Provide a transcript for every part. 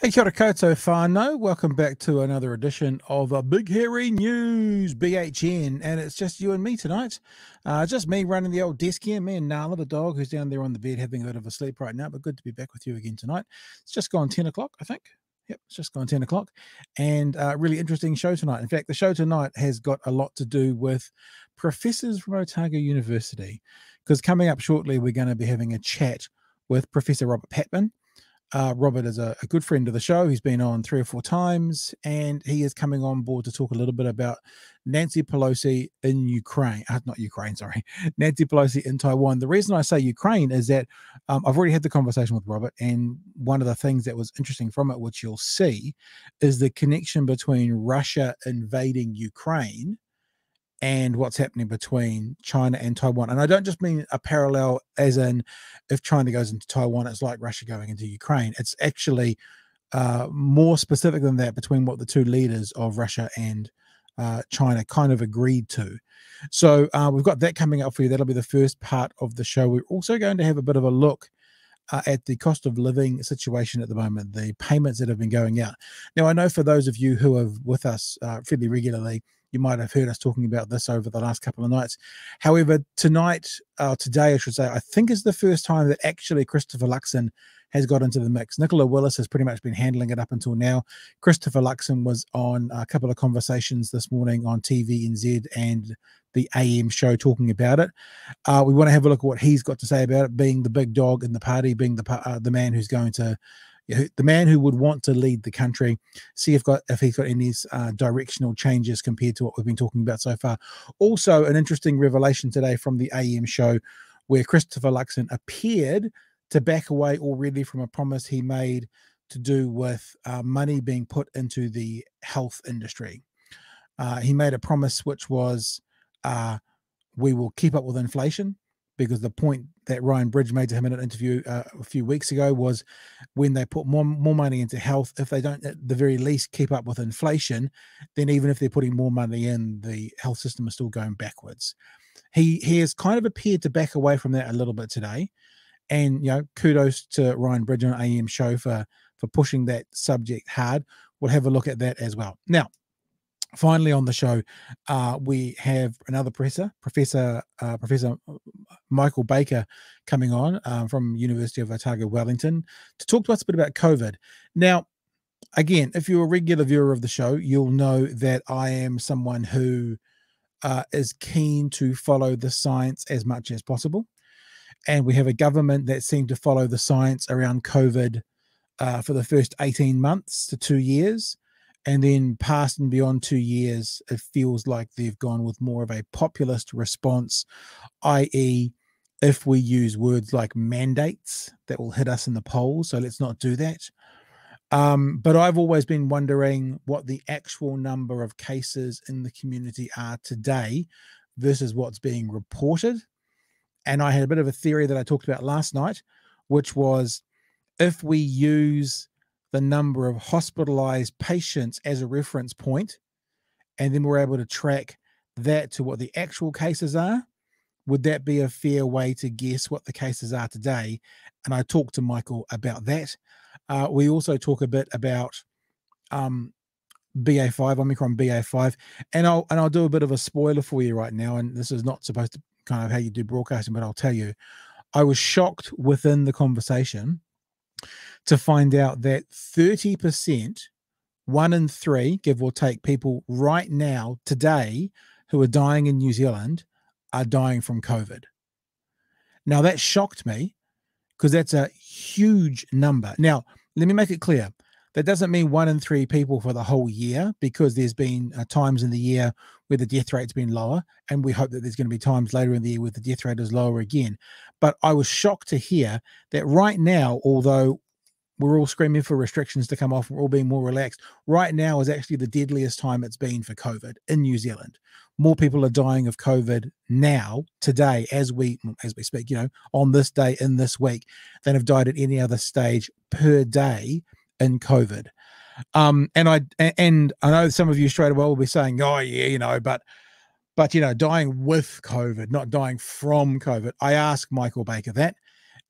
Hey, kia ora koutou whānau. Welcome back to another edition of Big Hairy News, BHN. And it's just you and me tonight. Just me running the old desk here. Me and Nala, the dog, who's down there on the bed having a bit of a sleep right now. But good to be back with you again tonight. It's just gone 10 o'clock, I think. Yep, it's just gone 10 o'clock. And really interesting show tonight. In fact, the show tonight has got a lot to do with professors from Otago University. Because coming up shortly, we're going to be having a chat with Professor Robert Patman. Robert is a good friend of the show. He's been on 3 or 4 times, and he is coming on board to talk a little bit about Nancy Pelosi in Ukraine. Not Ukraine, sorry. Nancy Pelosi in Taiwan. The reason I say Ukraine is that I've already had the conversation with Robert, and one of the things that was interesting from it, which you'll see, is the connection between Russia invading Ukraine and what's happening between China and Taiwan. And I don't just mean a parallel as in if China goes into Taiwan, it's like Russia going into Ukraine. It's actually more specific than that between what the two leaders of Russia and China kind of agreed to. So we've got that coming up for you. That'll be the first part of the show. We're also going to have a bit of a look at the cost of living situation at the moment, the payments that have been going out. Now, I know for those of you who are with us fairly regularly, you might have heard us talking about this over the last couple of nights. However, today, I should say, I think is the first time that actually Christopher Luxon has got into the mix. Nicola Willis has pretty much been handling it up until now. Christopher Luxon was on a couple of conversations this morning on TVNZ and the AM show talking about it. We want to have a look at what he's got to say about it, being the big dog in the party, being the man who's going to, the man who would want to lead the country, see if he's got any directional changes compared to what we've been talking about so far. Also, an interesting revelation today from the AM show where Christopher Luxon appeared to back away already from a promise he made to do with money being put into the health industry. He made a promise which was we will keep up with inflation, because the point that Ryan Bridge made to him in an interview a few weeks ago was when they put more money into health, if they don't at the very least keep up with inflation, then even if they're putting more money in, the health system is still going backwards. He has kind of appeared to back away from that a little bit today. And, kudos to Ryan Bridge on AM show for pushing that subject hard. We'll have a look at that as well. Now, finally on the show, we have another Professor Michael Baker coming on from University of Otago, Wellington, to talk to us a bit about COVID. Now, again, if you're a regular viewer of the show, you'll know that I am someone who is keen to follow the science as much as possible. And we have a government that seemed to follow the science around COVID for the first 18 months to 2 years. And then past and beyond 2 years, it feels like they've gone with more of a populist response, i.e., if we use words like mandates, that will hit us in the polls. So let's not do that. But I've always been wondering what the actual number of cases in the community are today versus what's being reported. And I had a bit of a theory that I talked about last night, which was if we use the number of hospitalized patients as a reference point, and then we're able to track that to what the actual cases are, would that be a fair way to guess what the cases are today? And I talked to Michael about that. We also talk a bit about BA5, Omicron BA5, and I'll do a bit of a spoiler for you right now. And this is not supposed to kind of how you do broadcasting, but I'll tell you, I was shocked within the conversation to find out that 30%, 1 in 3, give or take, people right now, today, who are dying in New Zealand are dying from COVID. Now, that shocked me because that's a huge number. Now, let me make it clear. That doesn't mean 1 in 3 people for the whole year, because there's been times in the year where the death rate's been lower, and we hope that there's going to be times later in the year where the death rate is lower again. But I was shocked to hear that right now, although we're all screaming for restrictions to come off, we're all being more relaxed, right now is actually the deadliest time it's been for COVID in New Zealand. More people are dying of COVID now, today, as we speak, on this day, in this week, than have died at any other stage per day in COVID. And I know some of you straight away will be saying, oh yeah, but dying with COVID, not dying from COVID. I asked Michael Baker that,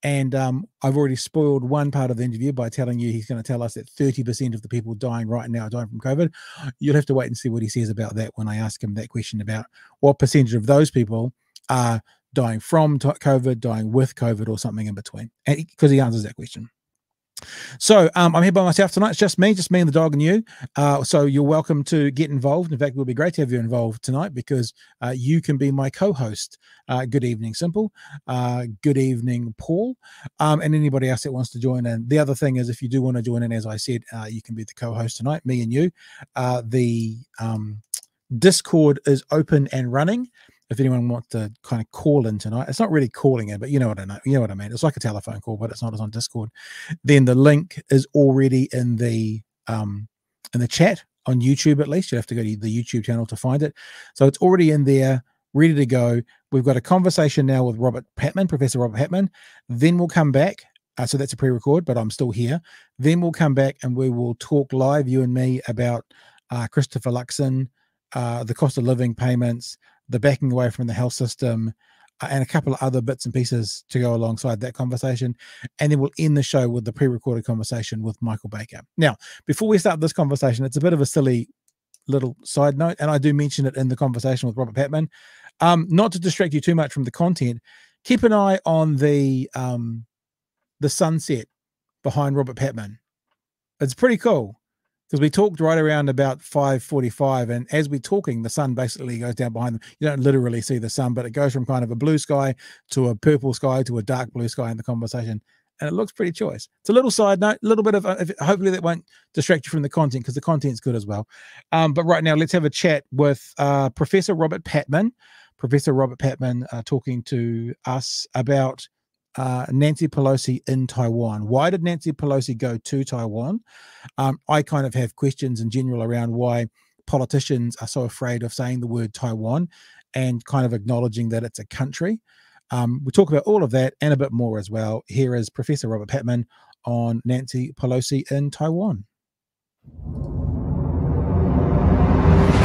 And I've already spoiled one part of the interview by telling you he's going to tell us that 30% of the people dying right now are dying from COVID. You'll have to wait and see what he says about that when I ask him that question about what percentage of those people are dying from COVID, dying with COVID, or something in between, because he answers that question. So I'm here by myself tonight. It's just me and the dog and you. So you're welcome to get involved. In fact, it would be great to have you involved tonight because you can be my co-host. Good evening, Simple. Good evening, Paul. And anybody else that wants to join in. The other thing is, if you do want to join in, as I said, you can be the co-host tonight, me and you. The Discord is open and running. If anyone wants to kind of call in tonight, it's not really calling in, but you know what I know. You know what I mean. It's like a telephone call, but it's not. It's on Discord. Then the link is already in the chat on YouTube. At least you have to go to the YouTube channel to find it. So it's already in there, ready to go. We've got a conversation now with Robert Patman, Professor Robert Patman. Then we'll come back. So that's a pre-record, but I'm still here. Then we'll come back and we will talk live, you and me, about Christopher Luxon, the cost of living payments, the backing away from the health system, and a couple of other bits and pieces to go alongside that conversation. And then we'll end the show with the pre-recorded conversation with Michael Baker. Now, before we start this conversation, it's a bit of a silly little side note, and I do mention it in the conversation with Robert Patman. Not to distract you too much from the content, keep an eye on the sunset behind Robert Patman. It's pretty cool. Because we talked right around about 5:45, and as we're talking, the sun basically goes down behind them. You don't literally see the sun, but it goes from kind of a blue sky to a purple sky to a dark blue sky in the conversation, and it looks pretty choice. It's a little side note, a little bit of, hopefully that won't distract you from the content, because the content's good as well. But right now, let's have a chat with Professor Robert Patman. Professor Robert Patman talking to us about Nancy Pelosi in Taiwan. Why did Nancy Pelosi go to Taiwan? I kind of have questions in general around why politicians are so afraid of saying the word Taiwan and kind of acknowledging that it's a country. We talk about all of that and a bit more as well. Here is Professor Robert Patman on Nancy Pelosi in Taiwan.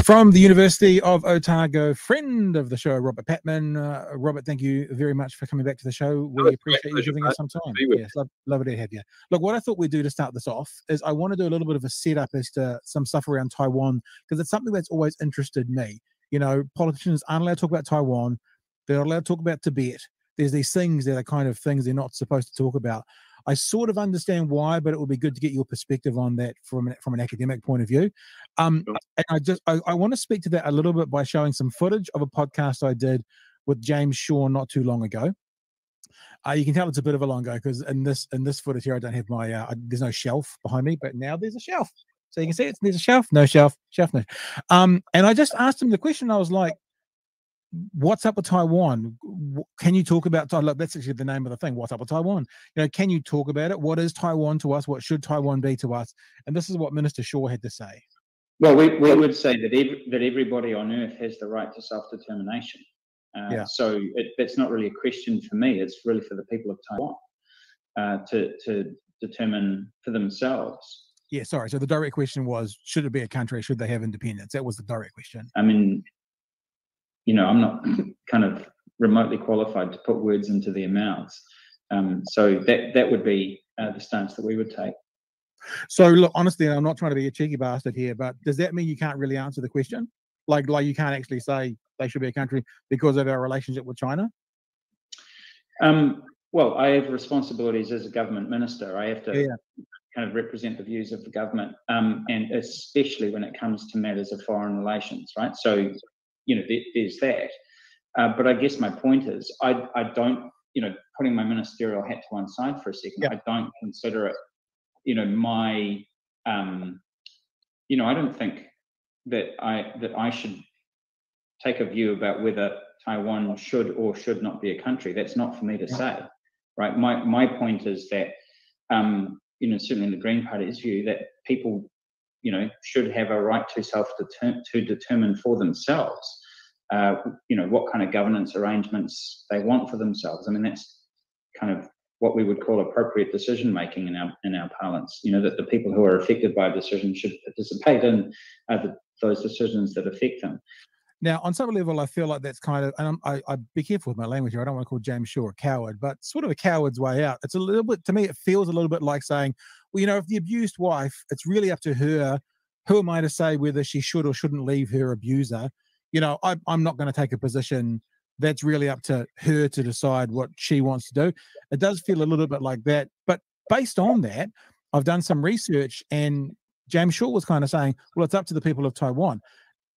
From the University of Otago, friend of the show, Robert Patman. Robert, thank you very much for coming back to the show. We appreciate you giving us some time. Yes, love to have you. Look, what I thought we'd do to start this off is I want to do a little bit of a setup as to some stuff around Taiwan, because it's something that's always interested me. You know, politicians aren't allowed to talk about Taiwan. They're not allowed to talk about Tibet. There's these things that are kind of things they're not supposed to talk about. I sort of understand why, but it would be good to get your perspective on that from an academic point of view. And I want to speak to that a little bit by showing some footage of a podcast I did with James Shaw not too long ago. You can tell it's a bit of a long ago because in this footage here, I don't have my there's no shelf behind me, but now there's a shelf. So you can see there's a shelf, no shelf, no. And I just asked him the question. I was like, what's up with Taiwan? Can you talk about Taiwan? Look, that's actually the name of the thing. What's up with Taiwan? You know, can you talk about it? What is Taiwan to us? What should Taiwan be to us? And this is what Minister Shaw had to say. Well, we would say that everybody on Earth has the right to self-determination. So that's not really a question for me. It's really for the people of Taiwan to determine for themselves. Yeah, sorry. So the direct question was, should it be a country? Should they have independence? That was the direct question. I mean, you know, I'm not kind of remotely qualified to put words into their mouths. So that would be the stance that we would take. So look, honestly, I'm not trying to be a cheeky bastard here, but does that mean you can't really answer the question? Like you can't actually say they should be a country because of our relationship with China? Well, I have responsibilities as a government minister. I have to kind of represent the views of the government, and especially when it comes to matters of foreign relations, right? So, you know, there's that. But I guess my point is, I don't, you know, putting my ministerial hat to one side for a second, I don't consider it, you know, my, you know, I don't think that I should take a view about whether Taiwan should or should not be a country. That's not for me to say, right? My point is that, you know, certainly in the Green Party's view, that people, you know, should have a right to determine for themselves, you know, what kind of governance arrangements they want for themselves. I mean, that's kind of what we would call appropriate decision making in our parlance. You know, that the people who are affected by a decision should participate in those decisions that affect them. Now, on some level, I feel like that's kind of, and I be careful with my language here. I don't want to call James Shaw a coward, but sort of a coward's way out. It's a little bit, to me, it feels a little bit like saying, well, if the abused wife, it's really up to her. Who am I to say whether she should or shouldn't leave her abuser? I'm not going to take a position. That's really up to her to decide what she wants to do. It does feel a little bit like that. But based on that, I've done some research, and James Shaw was kind of saying, well, it's up to the people of Taiwan.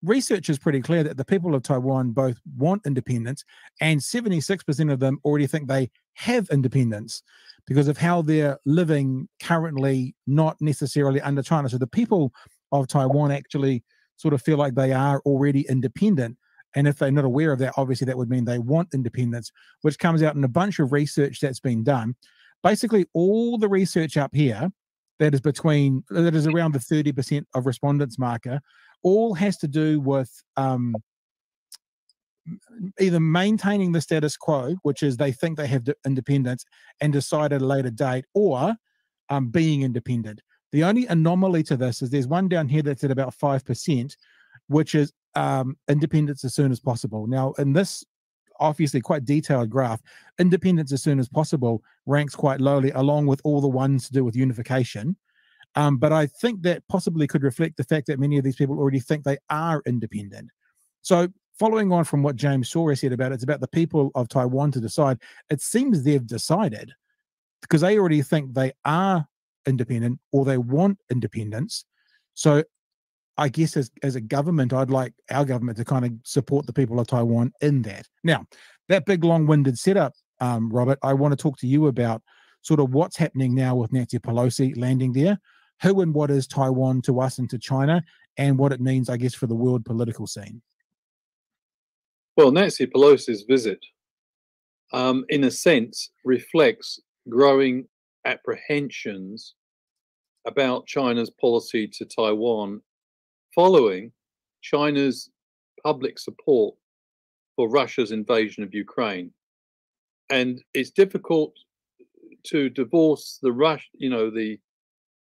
Research is pretty clear that the people of Taiwan both want independence, and 76% of them already think they have independence because of how they're living currently, not necessarily under China. So the people of Taiwan actually sort of feel like they are already independent. And if they're not aware of that, obviously that would mean they want independence, which comes out in a bunch of research that's been done. Basically, all the research up here that is around the 30% of respondents marker, all has to do with either maintaining the status quo, which is they think they have independence and decide at a later date, or being independent. The only anomaly to this is there's one down here that's at about 5%, which is independence as soon as possible. Now, in this obviously quite detailed graph, independence as soon as possible ranks quite lowly, along with all the ones to do with unification. But I think that possibly could reflect the fact that many of these people already think they are independent. So following on from what James Shaw said about it's about the people of Taiwan to decide, it seems they've decided because they already think they are independent or they want independence. So I guess as a government, I'd like our government to kind of support the people of Taiwan in that. Now, that big long-winded setup, Robert, I want to talk to you about sort of what's happening now with Nancy Pelosi landing there, who and what is Taiwan to us and to China, and what it means, I guess, for the world political scene. Well, Nancy Pelosi's visit, in a sense, reflects growing apprehensions about China's policy to Taiwan following China's public support for Russia's invasion of Ukraine. And it's difficult to divorce the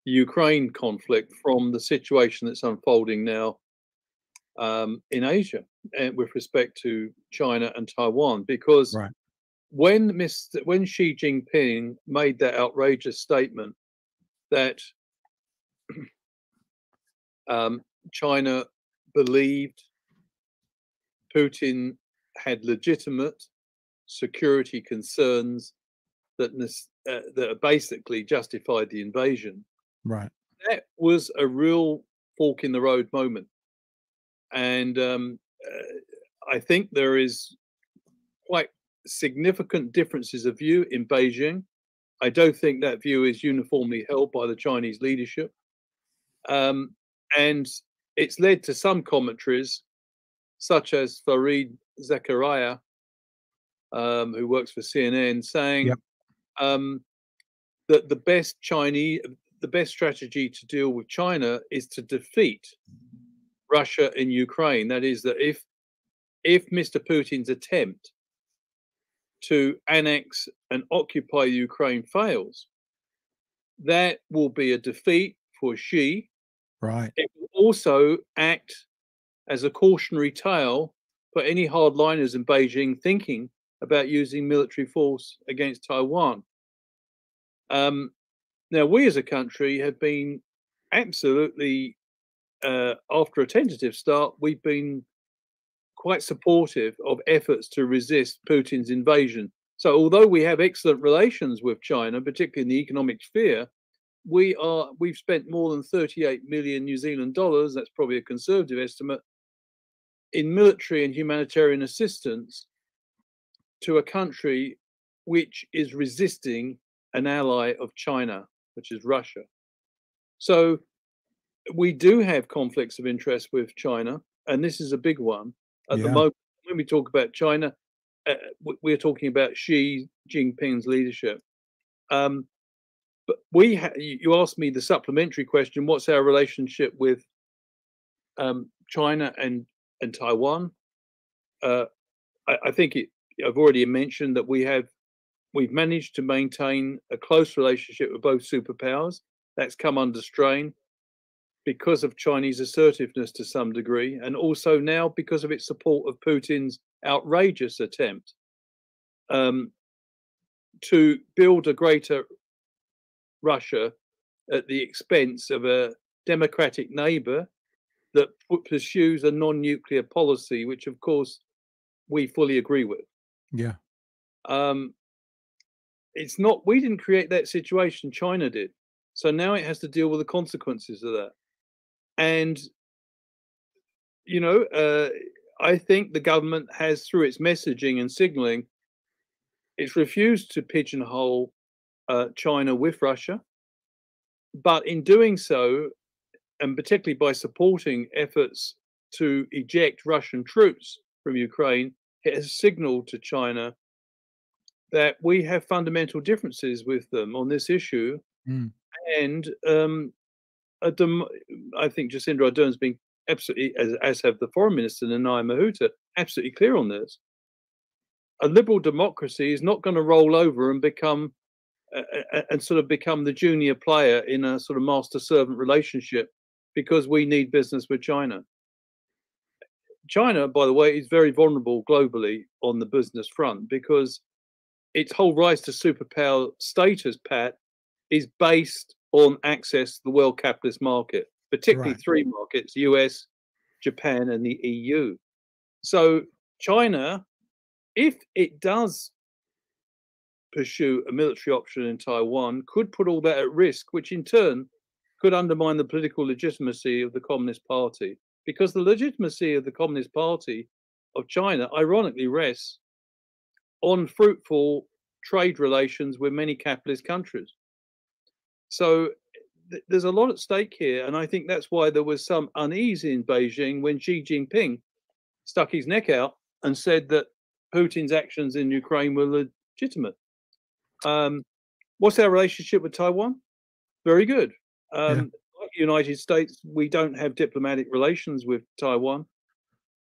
Ukraine conflict from the situation that's unfolding now in Asia with respect to China and Taiwan, because right. when Xi Jinping made that outrageous statement that China believed Putin had legitimate security concerns that basically justified the invasion. Right. That was a real fork in the road moment. And I think there is quite significant differences of view in Beijing. I don't think that view is uniformly held by the Chinese leadership. And it's led to some commentaries, such as Fareed Zakaria, who works for CNN, saying that the best strategy to deal with China is to defeat Russia in Ukraine. That is, that if Mr. Putin's attempt to annex and occupy Ukraine fails, that will be a defeat for Xi. Right. It will also act as a cautionary tale for any hardliners in Beijing thinking about using military force against Taiwan. Now, we as a country have been absolutely, after a tentative start, we've been quite supportive of efforts to resist Putin's invasion. So although we have excellent relations with China, particularly in the economic sphere, we've spent more than 38 million New Zealand dollars, that's probably a conservative estimate, in military and humanitarian assistance to a country which is resisting an ally of China, which is Russia. So we do have conflicts of interest with China, and this is a big one. At the moment, when we talk about China, we're talking about Xi Jinping's leadership. But you asked me the supplementary question, what's our relationship with China and Taiwan? I think I've already mentioned that we've managed to maintain a close relationship with both superpowers. That's come under strain. because of Chinese assertiveness to some degree, and also now because of its support of Putin's outrageous attempt to build a greater Russia at the expense of a democratic neighbor that pursues a non-nuclear policy, which of course we fully agree with. Yeah. It's not, we didn't create that situation, China did. So now it has to deal with the consequences of that. And, you know, I think the government has, through its messaging and signaling, it's refused to pigeonhole China with Russia. But in doing so, and particularly by supporting efforts to eject Russian troops from Ukraine, it has signaled to China that we have fundamental differences with them on this issue. Mm. And I think Jacinda Ardern has been absolutely, as have the foreign minister, Nanaia Mahuta, absolutely clear on this. A liberal democracy is not going to roll over and become become the junior player in a sort of master-servant relationship because we need business with China. China, by the way, is very vulnerable globally on the business front because its whole rise to superpower status, Pat, is based on access to the world capitalist market, particularly three markets: US, Japan, and the EU. So China, if it does pursue a military option in Taiwan, could put all that at risk, which in turn could undermine the political legitimacy of the Communist Party, because the legitimacy of the Communist Party of China, ironically, rests on fruitful trade relations with many capitalist countries. So there's a lot at stake here, and I think that's why there was some unease in Beijing when Xi Jinping stuck his neck out and said that Putin's actions in Ukraine were legitimate. What's our relationship with Taiwan? Very good. Like the United States, we don't have diplomatic relations with Taiwan,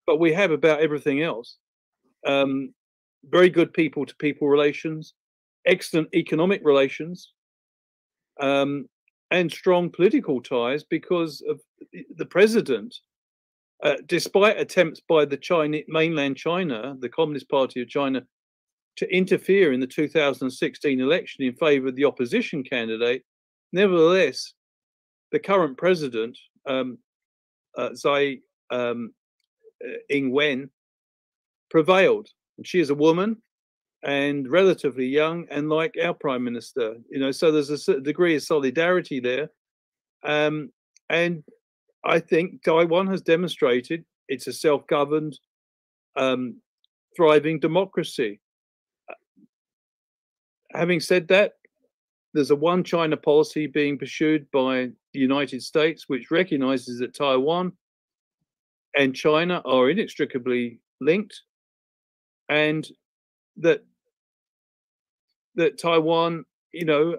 but we have about everything else. Very good people-to-people relations, excellent economic relations, and strong political ties because of the president. Despite attempts by the mainland China, the Communist Party of China, to interfere in the 2016 election in favor of the opposition candidate, nevertheless, the current president, Tsai Ing-wen, prevailed. And she is a woman and relatively young, and like our prime minister, you know, so there's a certain degree of solidarity there. And I think Taiwan has demonstrated it's a self-governed, thriving democracy. Having said that, there's a one China policy being pursued by the United States, which recognizes that Taiwan and China are inextricably linked, and that Taiwan, you know,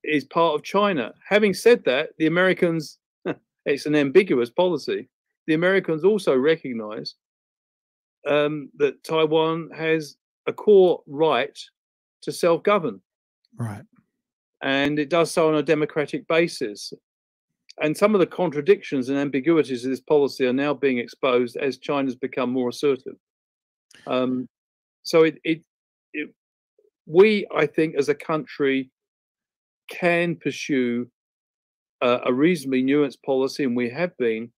is part of China. Having said that, the Americans, it's an ambiguous policy. The Americans also recognize that Taiwan has a core right to self-govern. Right. And it does so on a democratic basis. And some of the contradictions and ambiguities of this policy are now being exposed as China's become more assertive. So we, I think, as a country, can pursue a reasonably nuanced policy, and we have been,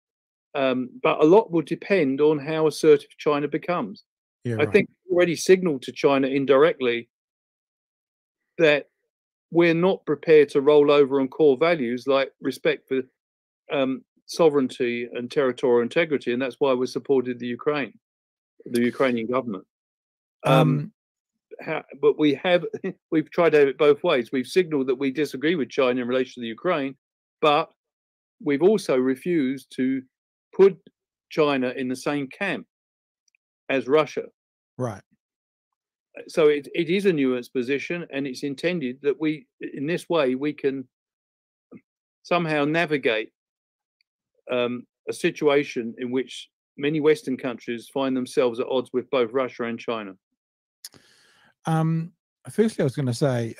but a lot will depend on how assertive China becomes. Yeah, I think we already signaled to China indirectly that we're not prepared to roll over on core values like respect for sovereignty and territorial integrity, and that's why we supported the Ukrainian government. But we've tried to have it both ways. We've signaled that we disagree with China in relation to the Ukraine, but we've also refused to put China in the same camp as Russia. Right. So it is a nuanced position, and it's intended that we, in this way, we can somehow navigate a situation in which many Western countries find themselves at odds with both Russia and China. Firstly, I was going to say,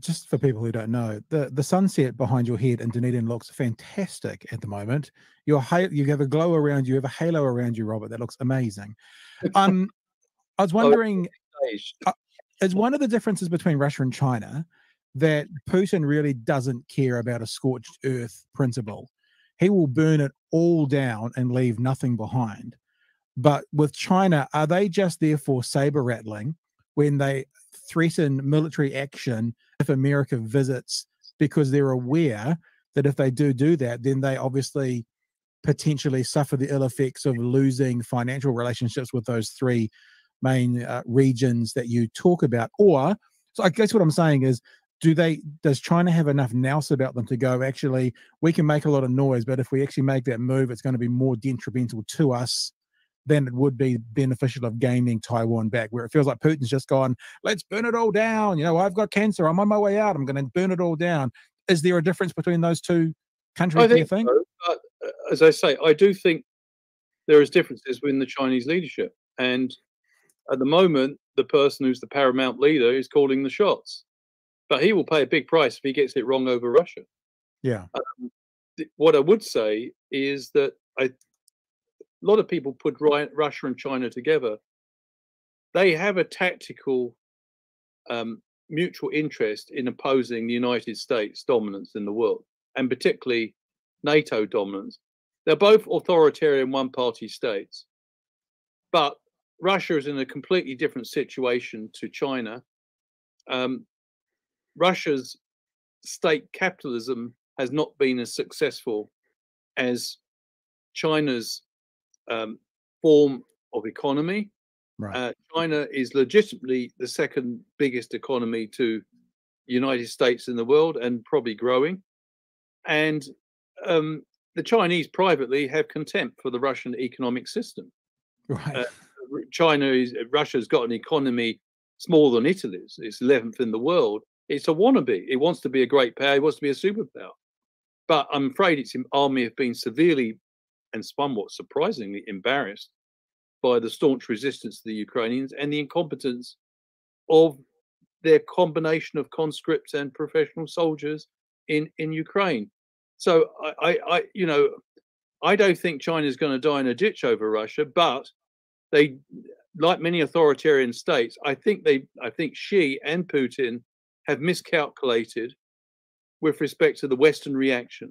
just for people who don't know, the sunset behind your head in Dunedin looks fantastic at the moment. You have a glow around you, have a halo around you, Robert. That looks amazing. I was wondering, is one of the differences between Russia and China that Putin really doesn't care about a scorched earth principle? He will burn it all down and leave nothing behind. But with China, are they just therefore saber rattling when they threaten military action if America visits, because they're aware that if they do that, then they obviously potentially suffer the ill effects of losing financial relationships with those three main regions that you talk about? Or, so I guess what I'm saying is, does China have enough nous about them to go, actually, we can make a lot of noise, but if we actually make that move, it's going to be more detrimental to us than it would be beneficial of gaining Taiwan back, where it feels like Putin's just gone, let's burn it all down. You know, I've got cancer. I'm on my way out. I'm going to burn it all down. Is there a difference between those two countries, do you think? So, but, as I say, I do think there is differences within the Chinese leadership. And at the moment, the person who's the paramount leader is calling the shots. But he will pay a big price if he gets it wrong over Russia. Yeah. What I would say is that a lot of people put Russia and China together. They have a tactical mutual interest in opposing the United States' dominance in the world, and particularly NATO dominance. They're both authoritarian one-party states. But Russia is in a completely different situation to China. Russia's state capitalism has not been as successful as China's form of economy. Right. China is legitimately the second biggest economy to the United States in the world, and probably growing. And the Chinese privately have contempt for the Russian economic system. Right. Russia's got an economy smaller than Italy's. It's 11th in the world. It's a wannabe. It wants to be a great power. It wants to be a superpower. But I'm afraid its army have been severely and somewhat surprisingly embarrassed by the staunch resistance of the Ukrainians and the incompetence of their combination of conscripts and professional soldiers in Ukraine. So I don't think China is going to die in a ditch over Russia, but they, like many authoritarian states, I think Xi and Putin have miscalculated with respect to the Western reaction.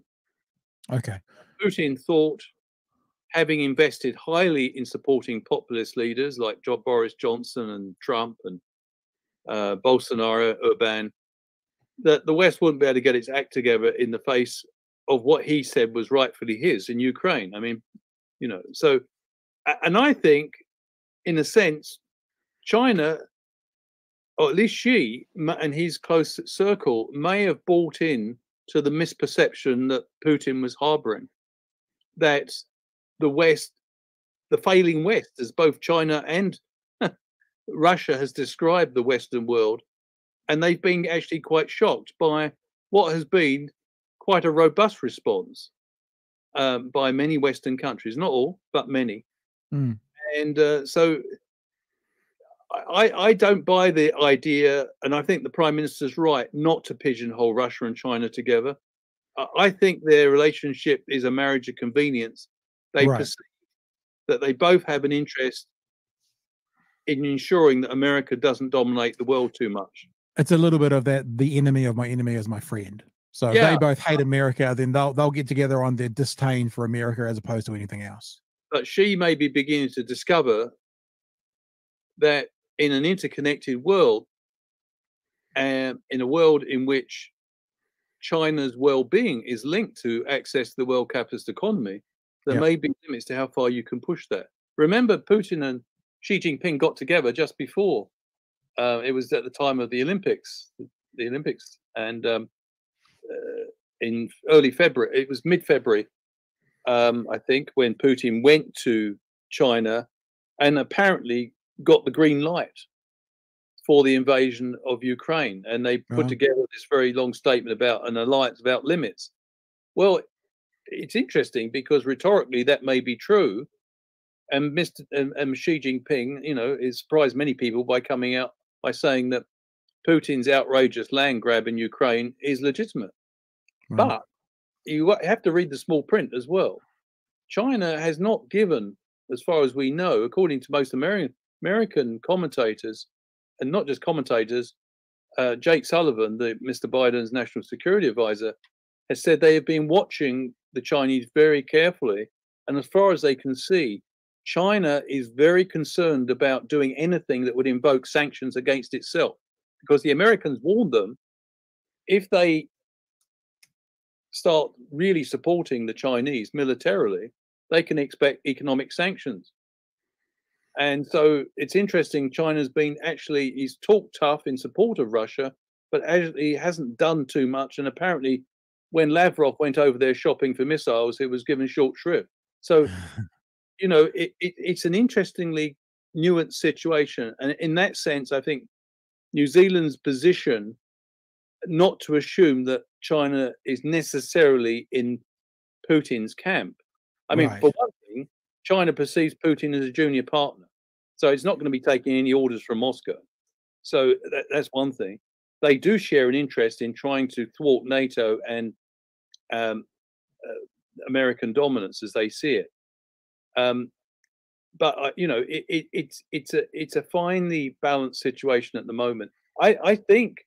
Okay. Putin thought, having invested highly in supporting populist leaders like Boris Johnson and Trump and Bolsonaro, Orbán, that the West wouldn't be able to get its act together in the face of what he said was rightfully his in Ukraine. I mean, so, and I think, in a sense, China, or at least Xi and his close circle, may have bought in to the misperception that Putin was harboring, that the West, the failing West, as both China and Russia has described the Western world, and they've been actually quite shocked by what has been quite a robust response by many Western countries, not all, but many. Mm. And so I don't buy the idea, and I think the Prime Minister's right not to pigeonhole Russia and China together. I think their relationship is a marriage of convenience. They perceive that they both have an interest in ensuring that America doesn't dominate the world too much. It's a little bit of that, the enemy of my enemy is my friend. So if they both hate America, then they'll get together on their disdain for America as opposed to anything else. But Xi may be beginning to discover that in an interconnected world, and in a world in which China's well-being is linked to access to the world capitalist economy, there may be limits to how far you can push that. Remember, Putin and Xi Jinping got together just before. It was at the time of the Olympics, and in early February, it was mid-February, I think, when Putin went to China and apparently got the green light for the invasion of Ukraine. And they put together this very long statement about an alliance without limits. Well, it's interesting because rhetorically that may be true. And Xi Jinping, has surprised many people by coming out by saying that Putin's outrageous land grab in Ukraine is legitimate. Right. But you have to read the small print as well. China has not given, as far as we know, according to most American commentators, and not just commentators, Jake Sullivan, Mr. Biden's national security advisor, has said they have been watching the Chinese very carefully. And as far as they can see, China is very concerned about doing anything that would invoke sanctions against itself, because the Americans warned them, if they start really supporting the Chinese militarily, they can expect economic sanctions. And so it's interesting, he's talked tough in support of Russia, but actually hasn't done too much. And apparently when Lavrov went over there shopping for missiles, it was given short shrift. So, you know, it's an interestingly nuanced situation. And in that sense, I think New Zealand's position, not to assume that China is necessarily in Putin's camp. I mean, for one thing, China perceives Putin as a junior partner. So it's not going to be taking any orders from Moscow. So that's one thing. They do share an interest in trying to thwart NATO and American dominance as they see it. But you know, it's a finely balanced situation at the moment. I think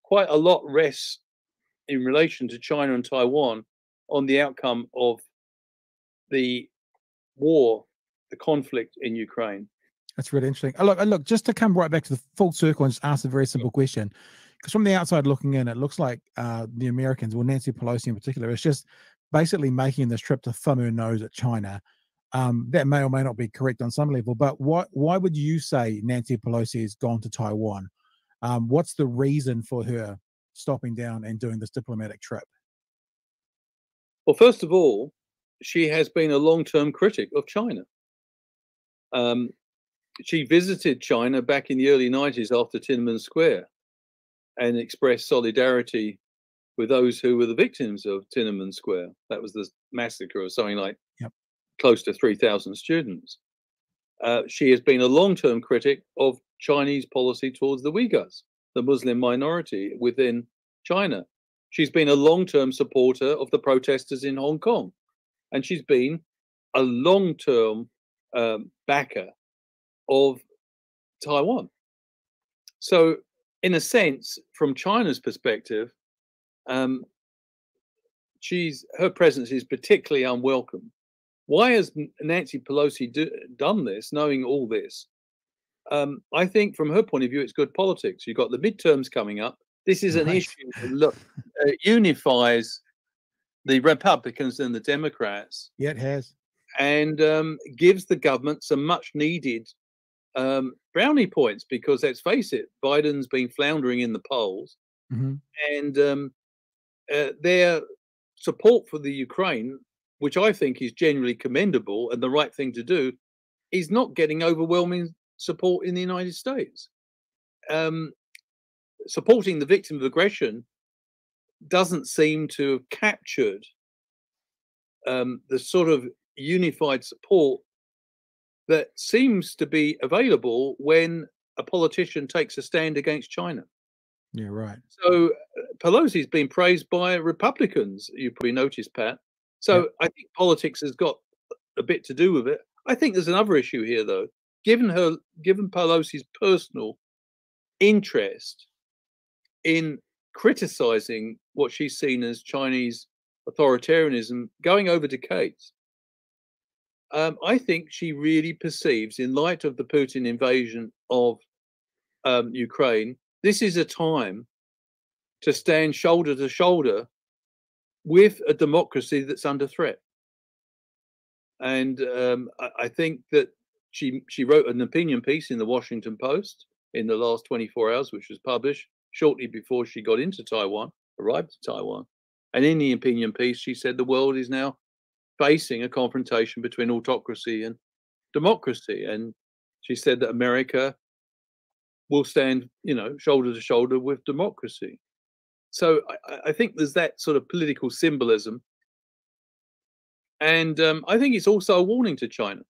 quite a lot rests in relation to China and Taiwan on the outcome of the war, the conflict in Ukraine. That's really interesting. Look, just to come right back to the full circle and just ask a very simple question, because from the outside looking in, it looks like the Americans, or Nancy Pelosi in particular, is just basically making this trip to thumb her nose at China. That may or may not be correct on some level, but why would you say Nancy Pelosi has gone to Taiwan? What's the reason for her stopping down and doing this diplomatic trip? Well, first of all, she has been a long-term critic of China. She visited China back in the early 90s after Tiananmen Square and expressed solidarity with those who were the victims of Tiananmen Square. That was the massacre of something like close to 3,000 students. She has been a long-term critic of Chinese policy towards the Uyghurs, the Muslim minority within China. She's been a long-term supporter of the protesters in Hong Kong, and she's been a long-term backer of Taiwan. So, in a sense, from China's perspective, her presence is particularly unwelcome. Why has Nancy Pelosi done this, knowing all this? I think from her point of view, it's good politics. You've got the midterms coming up. This is an issue that unifies the Republicans and the Democrats. Yeah, it has. And gives the government some much needed brownie points, because let's face it, Biden's been floundering in the polls. And their support for the Ukraine, which I think is genuinely commendable and the right thing to do, is not getting overwhelming support in the United States. Supporting the victim of aggression doesn't seem to have captured the sort of unified support that seems to be available when a politician takes a stand against China. Yeah, right. So Pelosi's been praised by Republicans, you probably noticed, Pat. So I think politics has got a bit to do with it. I think there's another issue here, though. Given Pelosi's personal interest in criticizing what she's seen as Chinese authoritarianism going over decades, I think she really perceives, in light of the Putin invasion of Ukraine, this is a time to stand shoulder to shoulder with a democracy that's under threat. And I think that she wrote an opinion piece in the Washington Post in the last 24 hours, which was published shortly before she got into Taiwan, arrived to Taiwan. And in the opinion piece, she said the world is now facing a confrontation between autocracy and democracy. And she said that America will stand, shoulder to shoulder with democracy. So I think there's that sort of political symbolism. And I think it's also a warning to China.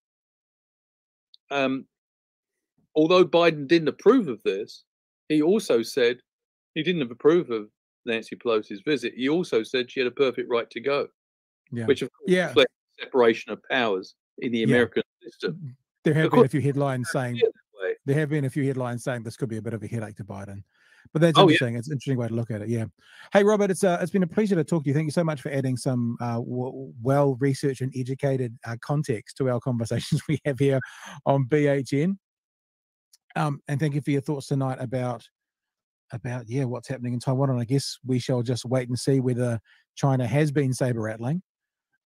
Although Biden didn't approve of this, he also said he didn't approve of Nancy Pelosi's visit. He also said she had a perfect right to go, which of course reflects separation of powers in the American system. There have been a few headlines saying this could be a bit of a headache to Biden. But that's interesting. It's an interesting way to look at it. Yeah. Hey, Robert, it's been a pleasure to talk to you. Thank you so much for adding some well-researched and educated context to our conversations we have here on BHN. And thank you for your thoughts tonight about what's happening in Taiwan. And I guess we shall just wait and see whether China has been saber-rattling,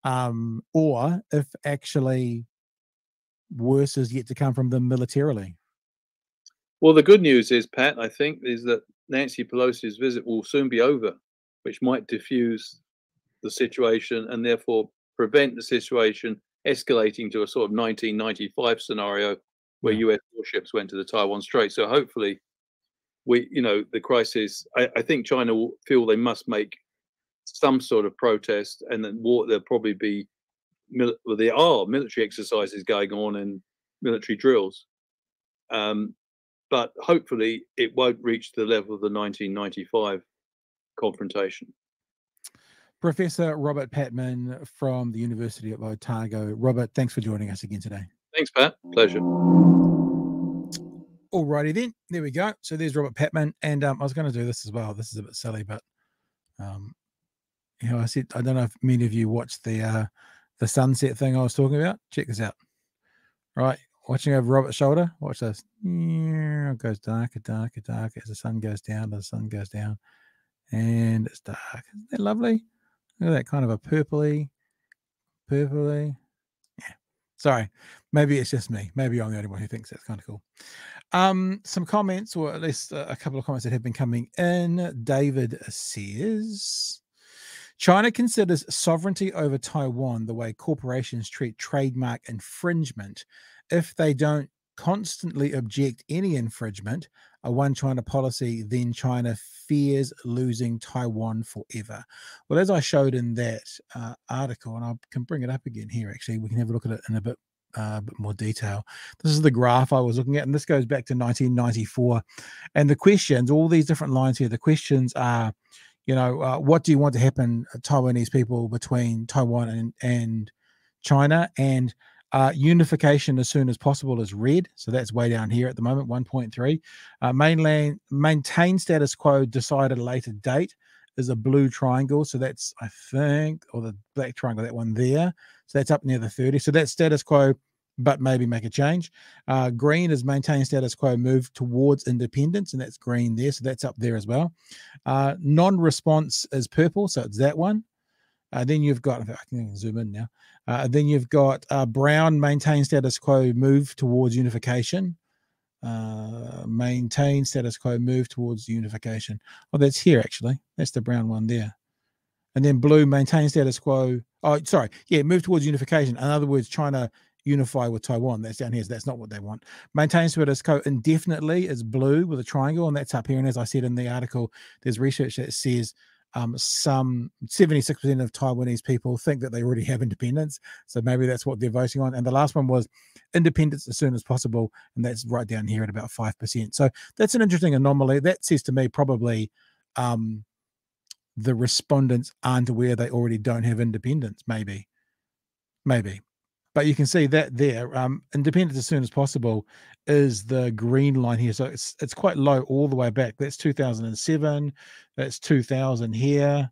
or if actually worse is yet to come from them militarily. Well, the good news is, Pat, I think, is that Nancy Pelosi's visit will soon be over, which might diffuse the situation and therefore prevent the situation escalating to a sort of 1995 scenario where US warships went to the Taiwan Strait. So hopefully the crisis, I think China will feel they must make some sort of protest, and then there'll probably be, there are military exercises going on and military drills. But hopefully it won't reach the level of the 1995 confrontation. Professor Robert Patman from the University of Otago. Robert, thanks for joining us again today. Thanks, Pat. Pleasure. Alrighty then, there we go. So there's Robert Patman, and I was going to do this as well. This is a bit silly, but I said, I don't know if many of you watched the sunset thing I was talking about. Check this out. Right, watching over Robert's shoulder. Watch this. It goes darker, darker, darker as the sun goes down. The sun goes down, and it's dark. Isn't that lovely? Look at that, kind of a purpley. Yeah. Sorry, maybe it's just me. Maybe I'm the only one who thinks that's kind of cool. Some comments, or at least a couple of comments that have been coming in. David says, China considers sovereignty over Taiwan the way corporations treat trademark infringement. If they don't constantly object any infringement, a one China policy, then China fears losing Taiwan forever. Well, as I showed in that article, and I can bring it up again here, actually, we can have a look at it in a bit more detail. This is the graph I was looking at, and this goes back to 1994. And the questions, all these different lines here, the questions are, what do you want to happen, Taiwanese people, between Taiwan and China? And unification as soon as possible is red, so that's way down here at the moment, 1.3. Mainland maintain status quo, decided a later date, is a blue triangle, so that's, I think, or the black triangle, that one there, so that's up near the 30. So that's status quo, but maybe make a change. Green is maintain status quo, move towards independence, and that's green there, so that's up there as well. Non-response is purple, so it's that one. Then you've got, I can zoom in now. Then you've got brown, maintain status quo, move towards unification. Maintain status quo, move towards unification. Oh, that's here, actually. That's the brown one there. And then blue, maintain status quo. Oh, sorry. Yeah, move towards unification. In other words, China unify with Taiwan. That's down here. So that's not what they want. Maintain status quo indefinitely is blue with a triangle, and that's up here. And as I said in the article, there's research that says some 76% of Taiwanese people think that they already have independence, so maybe that's what they're voting on. And the last one was independence as soon as possible, and that's right down here at about 5%. So that's an interesting anomaly. That says to me probably the respondents aren't aware they already don't have independence. Maybe, but you can see that there. Independence as soon as possible is the green line here, so it's quite low all the way back. That's 2007, that's 2000 here,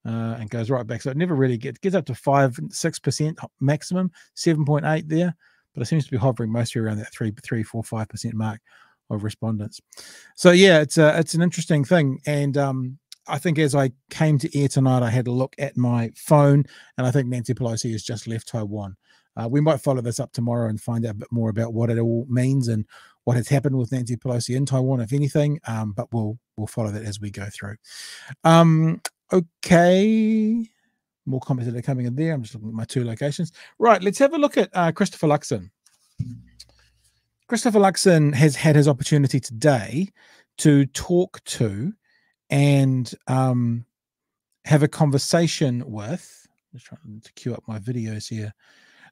and goes right back. So it never really gets up to 5-6% maximum, 7.8 there, but it seems to be hovering mostly around that 3-4-5% mark of respondents. So yeah, it's an interesting thing. And I think as I came to air tonight, I had a look at my phone, and I think Nancy Pelosi has just left Taiwan. We might follow this up tomorrow and find out a bit more about what it all means and what has happened with Nancy Pelosi in Taiwan, if anything. But we'll follow that as we go through. Okay, more comments that are coming in there. I'm just looking at my two locations. Right, let's have a look at Christopher Luxon. Christopher Luxon has had his opportunity today to talk to and have a conversation with, just trying to queue up my videos here,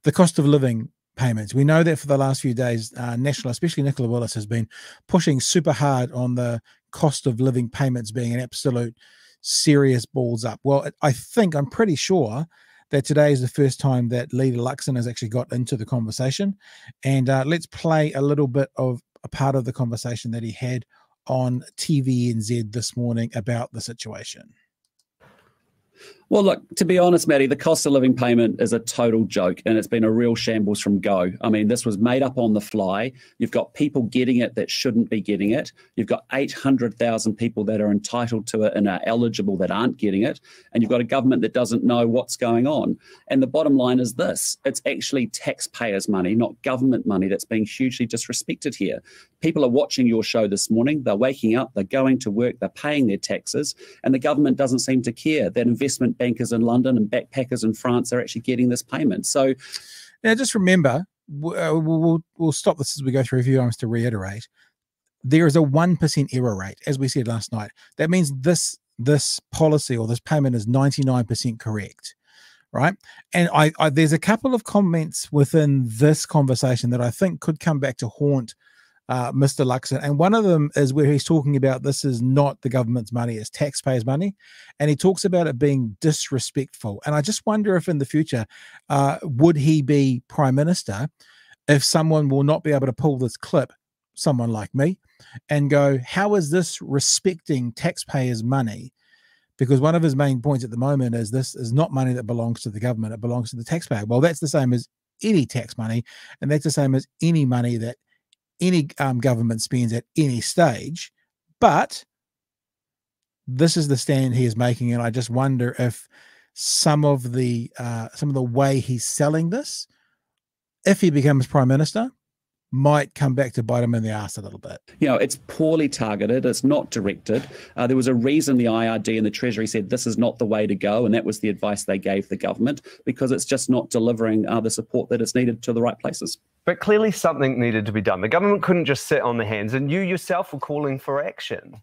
the cost of living payments. We know that for the last few days, National, especially Nicola Willis, has been pushing super hard on the cost of living payments being an absolute serious balls up. Well, I'm pretty sure that today is the first time that Leader Luxon has actually got into the conversation. And let's play a little bit of a part of the conversation that he had on TVNZ this morning about the situation. Well, look, to be honest, Matty, the cost of living payment is a total joke, and it's been a real shambles from go. I mean, this was made up on the fly. You've got people getting it that shouldn't be getting it. You've got 800,000 people that are entitled to it and are eligible that aren't getting it. And you've got a government that doesn't know what's going on. And the bottom line is this. It's actually taxpayers' money, not government money, that's being hugely disrespected here. People are watching your show this morning. They're waking up. They're going to work. They're paying their taxes. And the government doesn't seem to care that investment bankers in London and backpackers in France are actually getting this payment. So now just remember, we'll stop this as we go through a few times to reiterate, there is a 1% error rate, as we said last night. That means this policy or this payment is 99% correct, right? And there's a couple of comments within this conversation that I think could come back to haunt Mr. Luxon, and one of them is where he's talking about this is not the government's money, it's taxpayers' money, and he talks about it being disrespectful. And I just wonder if in the future, would he be Prime Minister if someone will not be able to pull this clip, someone like me, and go, how is this respecting taxpayers' money? Because one of his main points at the moment is this is not money that belongs to the government, it belongs to the taxpayer. Well, that's the same as any tax money, and that's the same as any money that any government spends at any stage. But this is the stand he is making, and I just wonder if some of the way he's selling this, if he becomes Prime Minister, might come back to bite him in the ass a little bit. You know, it's poorly targeted. It's not directed. There was a reason the IRD and the Treasury said this is not the way to go, and that was the advice they gave the government, because it's just not delivering the support that is needed to the right places. But clearly something needed to be done. The government couldn't just sit on their hands, and you yourself were calling for action.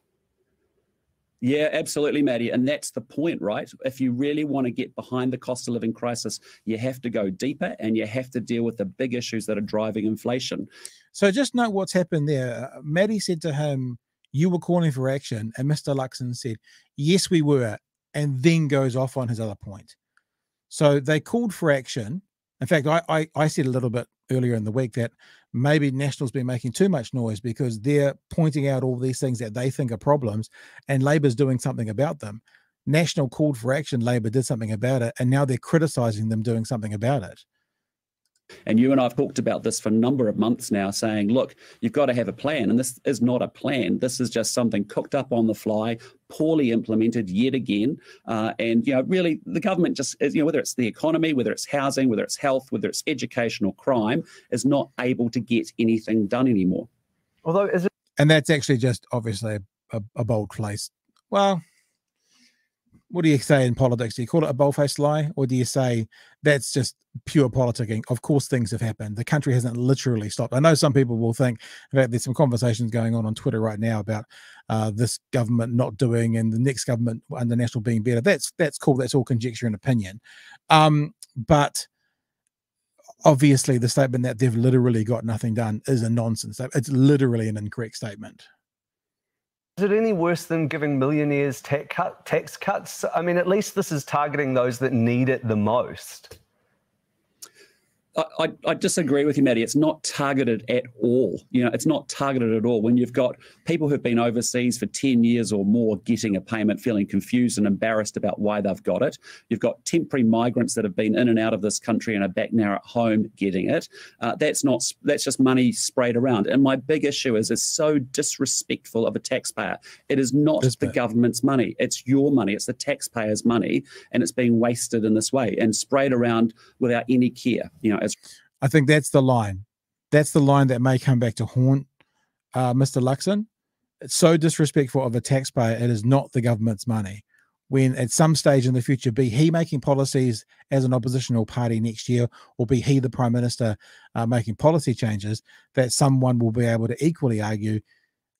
Yeah, absolutely, Matty. And that's the point, right? If you really want to get behind the cost of living crisis, you have to go deeper and you have to deal with the big issues that are driving inflation. So just note what's happened there. Matty said to him, you were calling for action. And Mr. Luxon said, yes, we were. And then goes off on his other point. So they called for action. In fact, I said a little bit earlier in the week that maybe National's been making too much noise because they're pointing out all these things that they think are problems and Labor's doing something about them. National called for action, Labor did something about it, and now they're criticizing them doing something about it. And you and I have talked about this for a number of months now, saying, look, you've got to have a plan. And this is not a plan. This is just something cooked up on the fly, poorly implemented yet again. And, you know, really the government just, you know, whether it's the economy, whether it's housing, whether it's health, whether it's education or crime, is not able to get anything done anymore. Although, is it? And that's actually just obviously a bold place. Well, what do you say in politics? Do you call it a bold-faced lie, or do you say that's just pure politicking? Of course, things have happened. The country hasn't literally stopped. I know some people will think, in fact, there's some conversations going on Twitter right now about this government not doing and the next government under National being better. That's cool. That's all conjecture and opinion. But obviously, the statement that they've literally got nothing done is a nonsense. It's literally an incorrect statement. Is it any worse than giving millionaires tax cuts? I mean, at least this is targeting those that need it the most. I disagree with you, Matty. It's not targeted at all. You know, it's not targeted at all. When you've got people who've been overseas for 10 years or more getting a payment, feeling confused and embarrassed about why they've got it. You've got temporary migrants that have been in and out of this country and are back now at home getting it. That's just money sprayed around. And my big issue is it's so disrespectful of a taxpayer. It is not the government's money. It's your money. It's the taxpayer's money, and it's being wasted in this way and sprayed around without any care. You know, I think that's the line. That's the line that may come back to haunt Mr. Luxon. It's so disrespectful of a taxpayer. It is not the government's money. When at some stage in the future, be he making policies as an oppositional party next year, or be he the Prime Minister making policy changes, that someone will be able to equally argue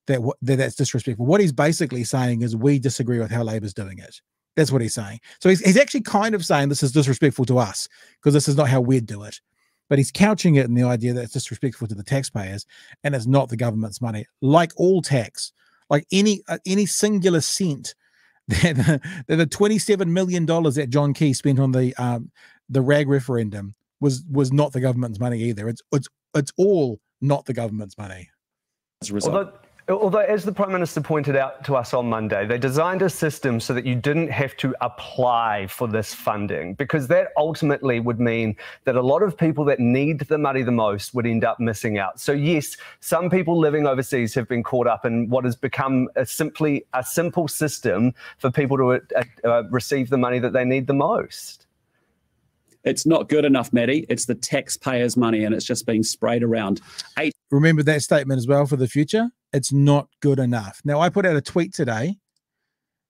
that that's disrespectful. What he's basically saying is we disagree with how Labor's doing it. That's what he's saying. So he's actually kind of saying this is disrespectful to us because this is not how we'd do it. but he's couching it in the idea that it's disrespectful to the taxpayers and it's not the government's money. Like all tax, like any singular cent that the $27 million that John Key spent on the RAG referendum was not the government's money either. It's all not the government's money. Although, as the Prime Minister pointed out to us on Monday, they designed a system so that you didn't have to apply for this funding, because that ultimately would mean that a lot of people that need the money the most would end up missing out. So yes, some people living overseas have been caught up in what has become a simple system for people to receive the money that they need the most. It's not good enough, Maddie. It's the taxpayers' money, and it's just being sprayed around. Remember that statement as well for the future. It's not good enough. Now, I put out a tweet today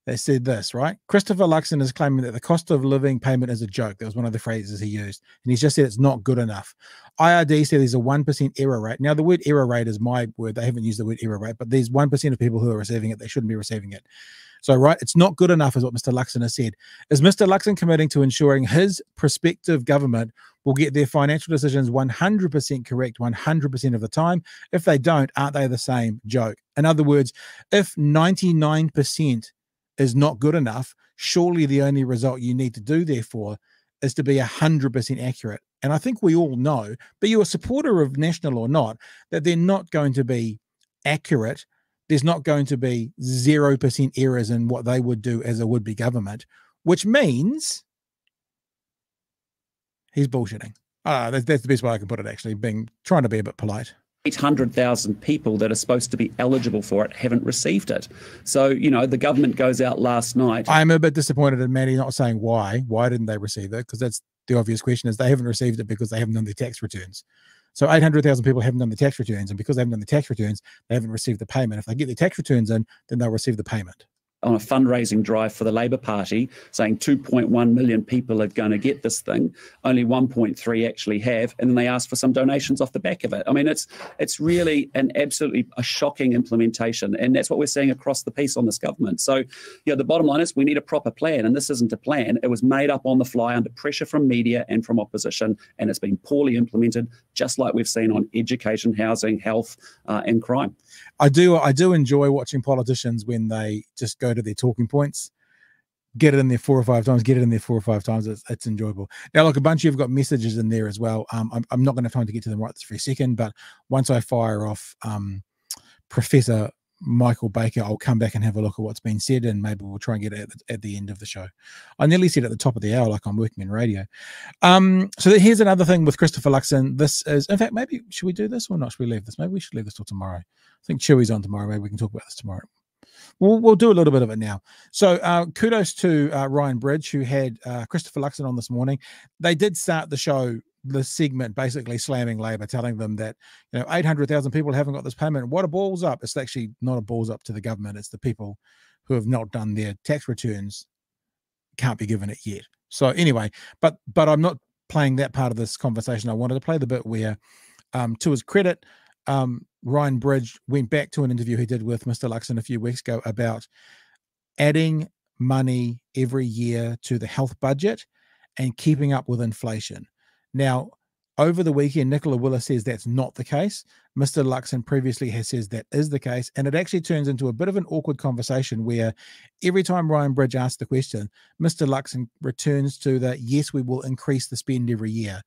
that said this, right? Christopher Luxon is claiming that the cost of living payment is a joke. That was one of the phrases he used. And he's just said it's not good enough. IRD said there's a 1% error rate. Now, the word error rate is my word. They haven't used the word error rate, but there's 1% of people who are receiving it. They shouldn't be receiving it. So, right, it's not good enough is what Mr. Luxon has said. Is Mr. Luxon committing to ensuring his prospective government will get their financial decisions 100% correct 100% of the time? If they don't, aren't they the same joke? In other words, if 99% is not good enough, surely the only result you need to do, therefore, is to be 100% accurate. And I think we all know, be you a supporter of National or not, that they're not going to be accurate. There's not going to be 0% errors in what they would do as a would-be government, which means he's bullshitting. That's the best way I can put it, actually, trying to be a bit polite. 800,000 people that are supposed to be eligible for it haven't received it. So, the government goes out last night. I'm a bit disappointed in Maddie not saying why. Why didn't they receive it? Because that's the obvious question, is they haven't received it because they haven't done their tax returns. So 800,000 people haven't done the tax returns, and because they haven't done the tax returns, they haven't received the payment. If they get their tax returns in, then they'll receive the payment. On a fundraising drive for the Labour Party, saying 2.1 million people are going to get this thing. Only 1.3 actually have, and then they ask for some donations off the back of it. I mean, it's really a shocking implementation, and that's what we're seeing across the piece on this government. So, the bottom line is we need a proper plan, and this isn't a plan. It was made up on the fly under pressure from media and from opposition, and it's been poorly implemented, just like we've seen on education, housing, health, and crime. I do enjoy watching politicians when they just go to their talking points, get it in there 4 or 5 times, It's enjoyable. Now, look, a bunch of you have got messages in there as well. I'm not going to have time to get to them right this very second, but once I fire off Professor Michael Baker, I'll come back and have a look at what's been said, and maybe we'll try and get it at the end of the show. I nearly said at the top of the hour, like I'm working in radio. So here's another thing with Christopher Luxon. This is, in fact, maybe should we do this or not? Should we leave this? Maybe we should leave this till tomorrow. I think Chewy's on tomorrow. Maybe we can talk about this tomorrow. We'll do a little bit of it now. So kudos to Ryan Bridge, who had Christopher Luxon on this morning. They did start the show, the segment, basically slamming Labor, telling them that 800,000 people haven't got this payment. What a balls up! It's actually not a balls up to the government. It's the people who have not done their tax returns can't be given it yet. So anyway, but I'm not playing that part of this conversation. I wanted to play the bit where, to his credit, Ryan Bridge went back to an interview he did with Mr. Luxon a few weeks ago about adding money every year to the health budget and keeping up with inflation. Now, over the weekend, Nicola Willis says that's not the case. Mr. Luxon previously has says that is the case, and it actually turns into a bit of an awkward conversation where every time Ryan Bridge asks the question, Mr. Luxon returns to the, yes, we will increase the spend every year.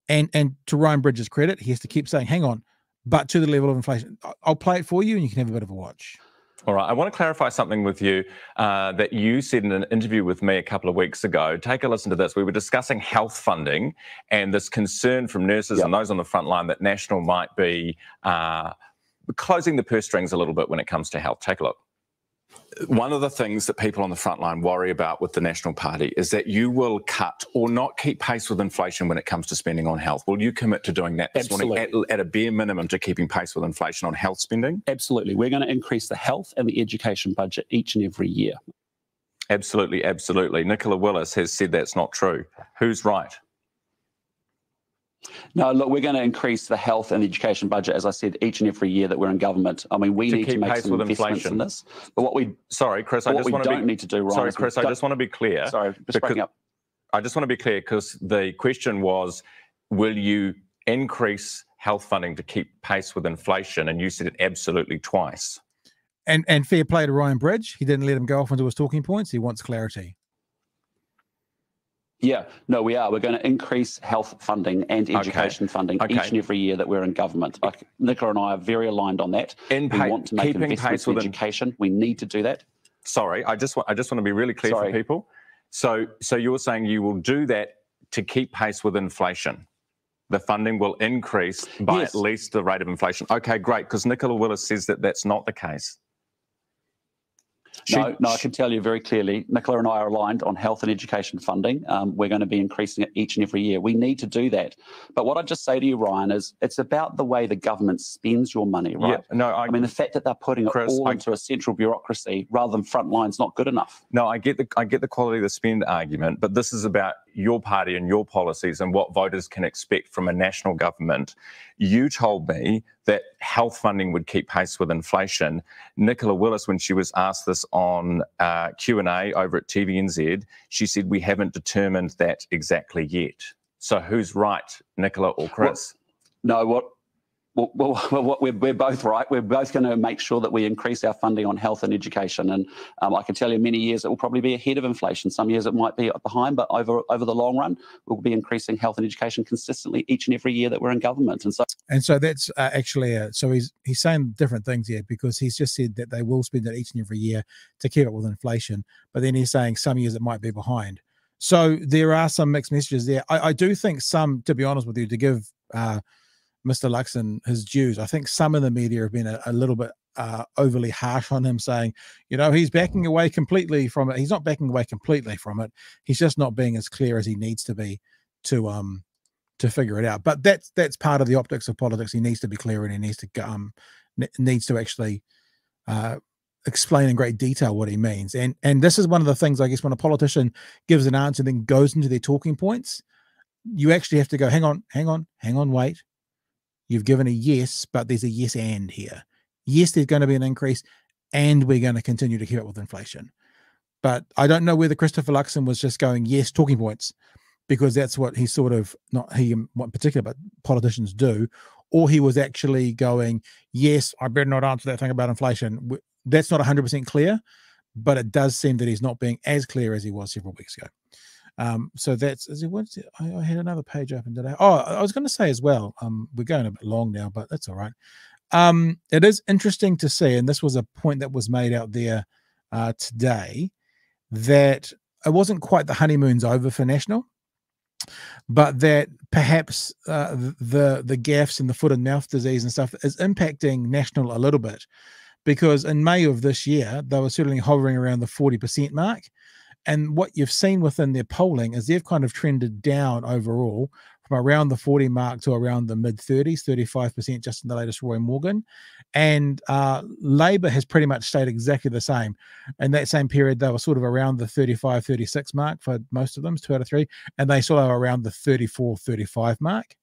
And to Ryan Bridge's credit, he has to keep saying, hang on, but to the level of inflation. I'll play it for you and you can have a bit of a watch. All right. I want to clarify something with you that you said in an interview with me a couple of weeks ago. Take a listen to this. We were discussing health funding and this concern from nurses and those on the front line that National might be closing the purse strings a little bit when it comes to health. Take a look. One of the things that people on the front line worry about with the National Party is that you will cut or not keep pace with inflation when it comes to spending on health. Will you commit to doing that this morning at a bare minimum to keeping pace with inflation on health spending? Absolutely. We're going to increase the health and the education budget each and every year. Absolutely, absolutely. Nicola Willis has said that's not true. Who's right? No, look, we're going to increase the health and the education budget, as I said, each and every year that we're in government. I mean, we need to make some investments in this. But what we Chris, I just want to need to do, Ryan. Sorry, Chris, I just want to be clear. Sorry, just breaking up. I just want to be clear because the question was, will you increase health funding to keep pace with inflation, and you said it absolutely twice. And fair play to Ryan Bridge. He didn't let him go off into his talking points. He wants clarity. Yeah, no, we are. We're going to increase health funding and education funding each and every year that we're in government. Nicola and I are very aligned on that. We want to make investments in education. We need to do that. Sorry, I just want to be really clear for people. So you're saying you will do that to keep pace with inflation. The funding will increase by at least the rate of inflation. Okay, great, because Nicola Willis says that that's not the case. No, I can tell you very clearly, Nicola and I are aligned on health and education funding. We're going to be increasing it each and every year. We need to do that. But what I just say to you, Ryan, is it's about the way the government spends your money, right? Yeah, no, I mean, the fact that they're putting it all into a central bureaucracy rather than frontline is not good enough. No, I get the quality of the spend argument, but this is about your party and your policies and what voters can expect from a national government. You told me that health funding would keep pace with inflation. Nicola Willis, when she was asked this on Q&A over at TVNZ, she said, we haven't determined that exactly yet. So who's right, Nicola or Chris? Well, we're both right. We're both going to make sure that we increase our funding on health and education. And I can tell you many years it will probably be ahead of inflation. Some years it might be behind, but over the long run, we'll be increasing health and education consistently each and every year that we're in government. And so that's actually, so he's saying different things here, because he's just said that they will spend it each and every year to keep up with inflation. But then he's saying some years it might be behind. So there are some mixed messages there. I do think some, to be honest with you, to give Mr. Luxon his dues, I think some of the media have been a little bit overly harsh on him, saying, you know, he's backing away completely from it. He's not backing away completely from it. He's just not being as clear as he needs to be to figure it out. But that's part of the optics of politics. He needs to be clear, and he needs to actually explain in great detail what he means. And this is one of the things, I guess, when a politician gives an answer and then goes into their talking points, you actually have to go, hang on, wait. You've given a yes, but there's a yes and here. Yes, there's going to be an increase, and we're going to continue to keep up with inflation. But I don't know whether Christopher Luxon was just going, yes, talking points, because that's what he sort of, not he in particular, but politicians do, or he was actually going, yes, I better not answer that thing about inflation. That's not 100% clear, but it does seem that he's not being as clear as he was several weeks ago. So that's, I had another page open today. Oh, I was going to say as well, we're going a bit long now, but that's all right. It is interesting to see, and this was a point that was made out there today, that it wasn't quite the honeymoon's over for National, but that perhaps the gaffes and the foot and mouth disease and stuff is impacting National a little bit, because in May of this year, they were certainly hovering around the 40% mark. And what you've seen within their polling is they've kind of trended down overall from around the 40 mark to around the mid-30s, 35% just in the latest Roy Morgan. And Labour has pretty much stayed exactly the same. In that same period, they were sort of around the 35, 36 mark for most of them, 2 out of 3, and they sort of are around the 34, 35 mark.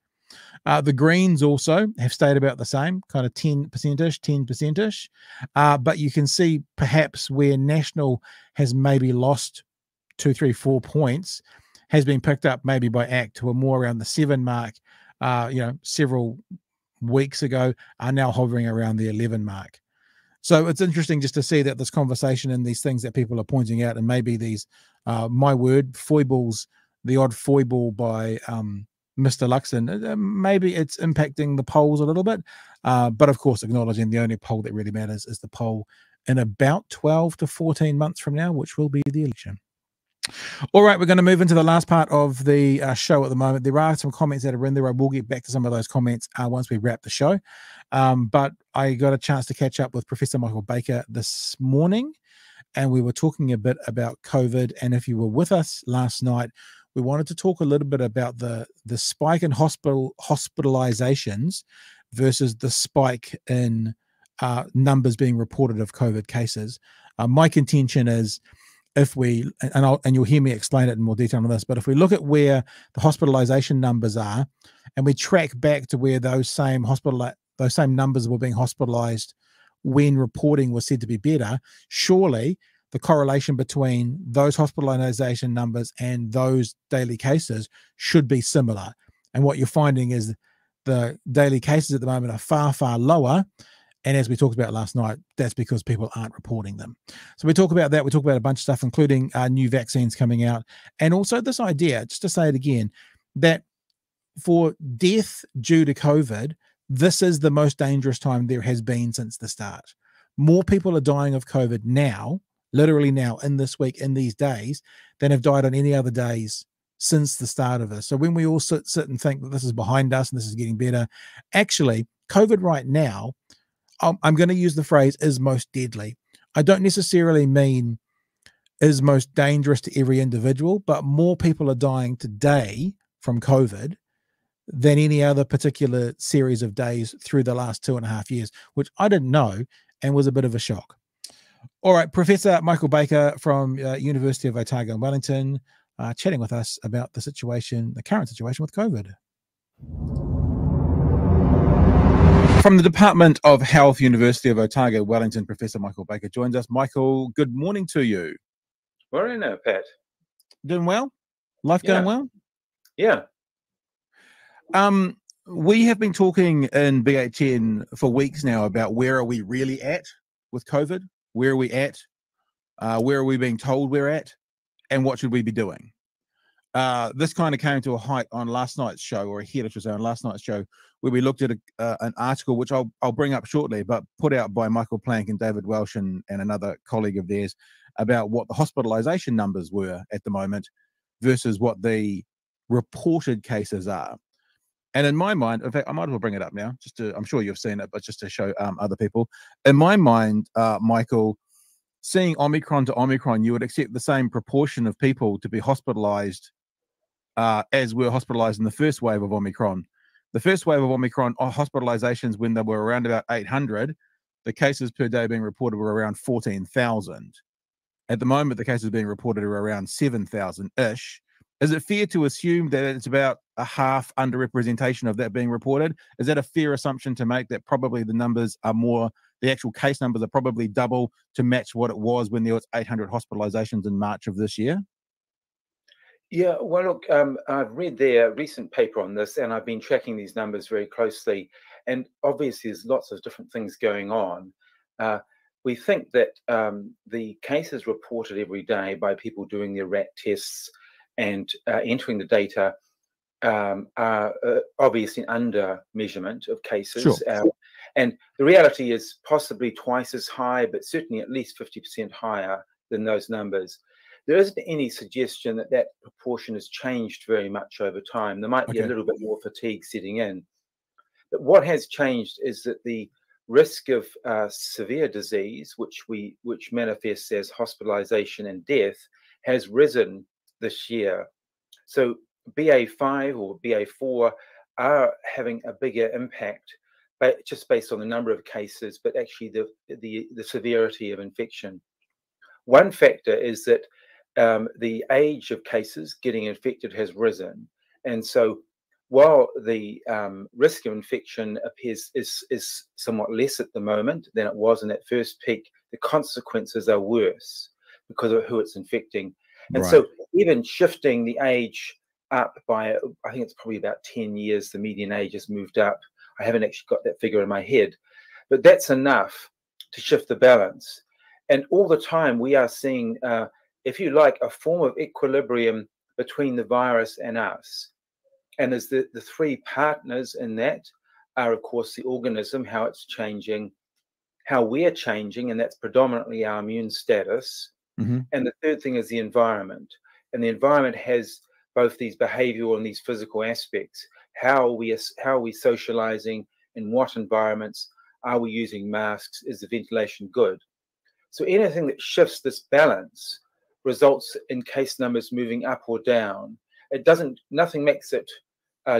The Greens also have stayed about the same, kind of 10%ish. But you can see perhaps where National has maybe lost 2, 3, 4 points has been picked up maybe by ACT, who are more around the 7 mark, several weeks ago, are now hovering around the 11 mark. So it's interesting just to see that this conversation and these things that people are pointing out, and maybe these, my word, foibles, the odd foible by Mr. Luxon, maybe it's impacting the polls a little bit. But of course, acknowledging the only poll that really matters is the poll in about 12 to 14 months from now, which will be the election. All right, we're going to move into the last part of the show at the moment. There are some comments that are in there. I will get back to some of those comments once we wrap the show. But I got a chance to catch up with Professor Michael Baker this morning, and we were talking a bit about COVID. And if you were with us last night, we wanted to talk a little bit about the spike in hospitalizations versus the spike in numbers being reported of COVID cases. My contention is, if we, and you'll hear me explain it in more detail on this, but if we look at where the hospitalization numbers are, and we track back to where those same numbers were being hospitalized when reporting was said to be better, surely the correlation between those hospitalization numbers and those daily cases should be similar. And what you're finding is the daily cases at the moment are far, far lower. And as we talked about last night, that's because people aren't reporting them. So we talk about that. We talk about a bunch of stuff, including new vaccines coming out. And also this idea, just to say it again, that for death due to COVID, this is the most dangerous time there has been since the start. More people are dying of COVID now, literally now, in this week, in these days, than have died on any other days since the start of this. So when we all sit and think that this is behind us and this is getting better, actually, COVID right now, I'm going to use the phrase, is most deadly. I don't necessarily mean is most dangerous to every individual, but more people are dying today from COVID than any other particular series of days through the last 2.5 years, which I didn't know and was a bit of a shock. All right, Professor Michael Baker from University of Otago in Wellington, chatting with us about the situation, the current situation with COVID. From the Department of Health, University of Otago, Wellington, Professor Michael Baker joins us. Michael, good morning to you. Morning, Pat. Doing well? Life going well? Yeah. We have been talking in BHN for weeks now about where are we really at with COVID? Where are we at? Where are we being told we're at? And what should we be doing? This kind of came to a height on last night's show, or a head, I should say, on last night's show, where we looked at an article, which I'll bring up shortly, but put out by Michael Plank and David Welsh and another colleague of theirs about what the hospitalization numbers were at the moment versus what the reported cases are. And in my mind, in fact, I might as well bring it up now, I'm sure you've seen it, but just to show other people. In my mind, Michael, seeing Omicron to Omicron, you would accept the same proportion of people to be hospitalized as were hospitalized in the first wave of Omicron. The first wave of Omicron hospitalizations, when they were around about 800, the cases per day being reported were around 14,000. At the moment, the cases being reported are around 7,000-ish. Is it fair to assume that it's about a half underrepresentation of that being reported? Is that a fair assumption to make, that probably the numbers are more, the actual case numbers are probably double to match what it was when there was 800 hospitalizations in March of this year? Yeah, well, look, I've read their recent paper on this, and I've been tracking these numbers very closely. And obviously, there's lots of different things going on. We think that the cases reported every day by people doing their RAT tests and entering the data are obviously under measurement of cases. Sure. And the reality is possibly twice as high, but certainly at least 50% higher than those numbers. There isn't any suggestion that that proportion has changed very much over time. There might be a little bit more fatigue setting in. But what has changed is that the risk of severe disease, which manifests as hospitalization and death, has risen this year. So BA5 or BA4 are having a bigger impact, but just based on the number of cases, but actually the severity of infection. One factor is that the age of cases getting infected has risen, and so while the risk of infection is somewhat less at the moment than it was in that first peak, the consequences are worse because of who it's infecting. And so even shifting the age up by, I think it's probably about 10 years, the median age has moved up. I haven't actually got that figure in my head, but that's enough to shift the balance. And all the time we are seeing, if you like, a form of equilibrium between the virus and us. And as the three partners in that are, of course, the organism, how it's changing, how we're changing, and that's predominantly our immune status. Mm-hmm. And the third thing is the environment. And the environment has both these behavioral and these physical aspects. How are we socializing? In what environments? Are we using masks? Is the ventilation good? So anything that shifts this balance results in case numbers moving up or down. Nothing makes it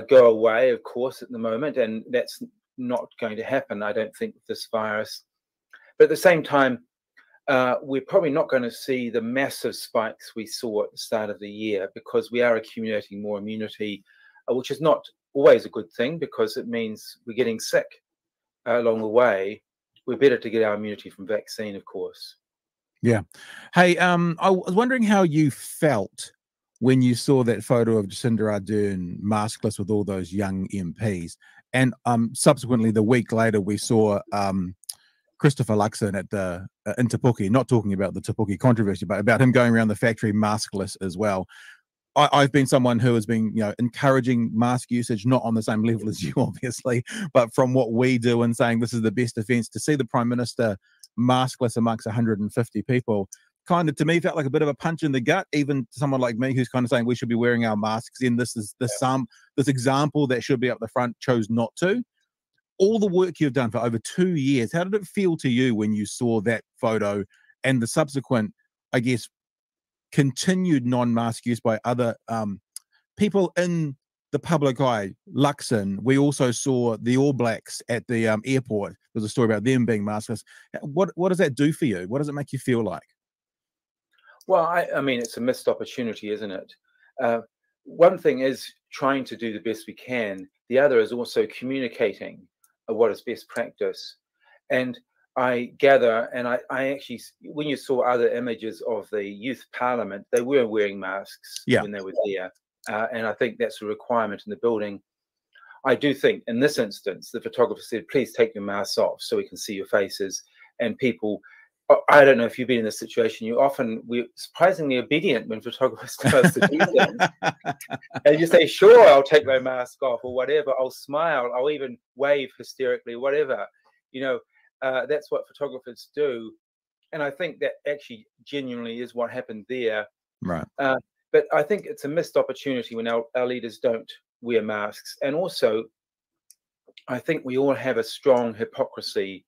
go away, of course, at the moment, and that's not going to happen, I don't think, with this virus. But at the same time, we're probably not going to see the massive spikes we saw at the start of the year, because we are accumulating more immunity, which is not always a good thing, because it means we're getting sick along the way. We're better to get our immunity from vaccine, of course. Yeah. Hey, I was wondering how you felt when you saw that photo of Jacinda Ardern maskless with all those young MPs. And subsequently, the week later, we saw Christopher Luxon at the in Te Puke, not talking about the Te Puke controversy, but about him going around the factory maskless as well. I've been someone who has been, encouraging mask usage, not on the same level as you, obviously, but from what we do and saying this is the best defense. To see the Prime Minister maskless amongst 150 people, kind of, to me, felt like a bit of a punch in the gut, even to someone like me who's kind of saying we should be wearing our masks. And this is this example that should be up the front chose not to. All the work you've done for over 2 years, how did it feel to you when you saw that photo and the subsequent, I guess, continued non-mask use by other people in the public eye? Luxon, we also saw the All Blacks at the airport. There's a story about them being maskless. What does that do for you? What does it make you feel like? Well, I mean, it's a missed opportunity, isn't it? One thing is trying to do the best we can. The other is also communicating what is best practice. And I gather, and I actually, when you saw other images of the youth parliament, they were wearing masks when they were there. And I think that's a requirement in the building. I do think in this instance, the photographer said, please take your masks off so we can see your faces. And people, I don't know if you've been in this situation, we're surprisingly obedient when photographers tell us to do things. And you say, sure, I'll take my mask off or whatever. I'll smile. I'll even wave hysterically, whatever. That's what photographers do. And I think that actually genuinely is what happened there. Right. But I think it's a missed opportunity when our leaders don't wear masks. And also, I think we all have a strong hypocrisy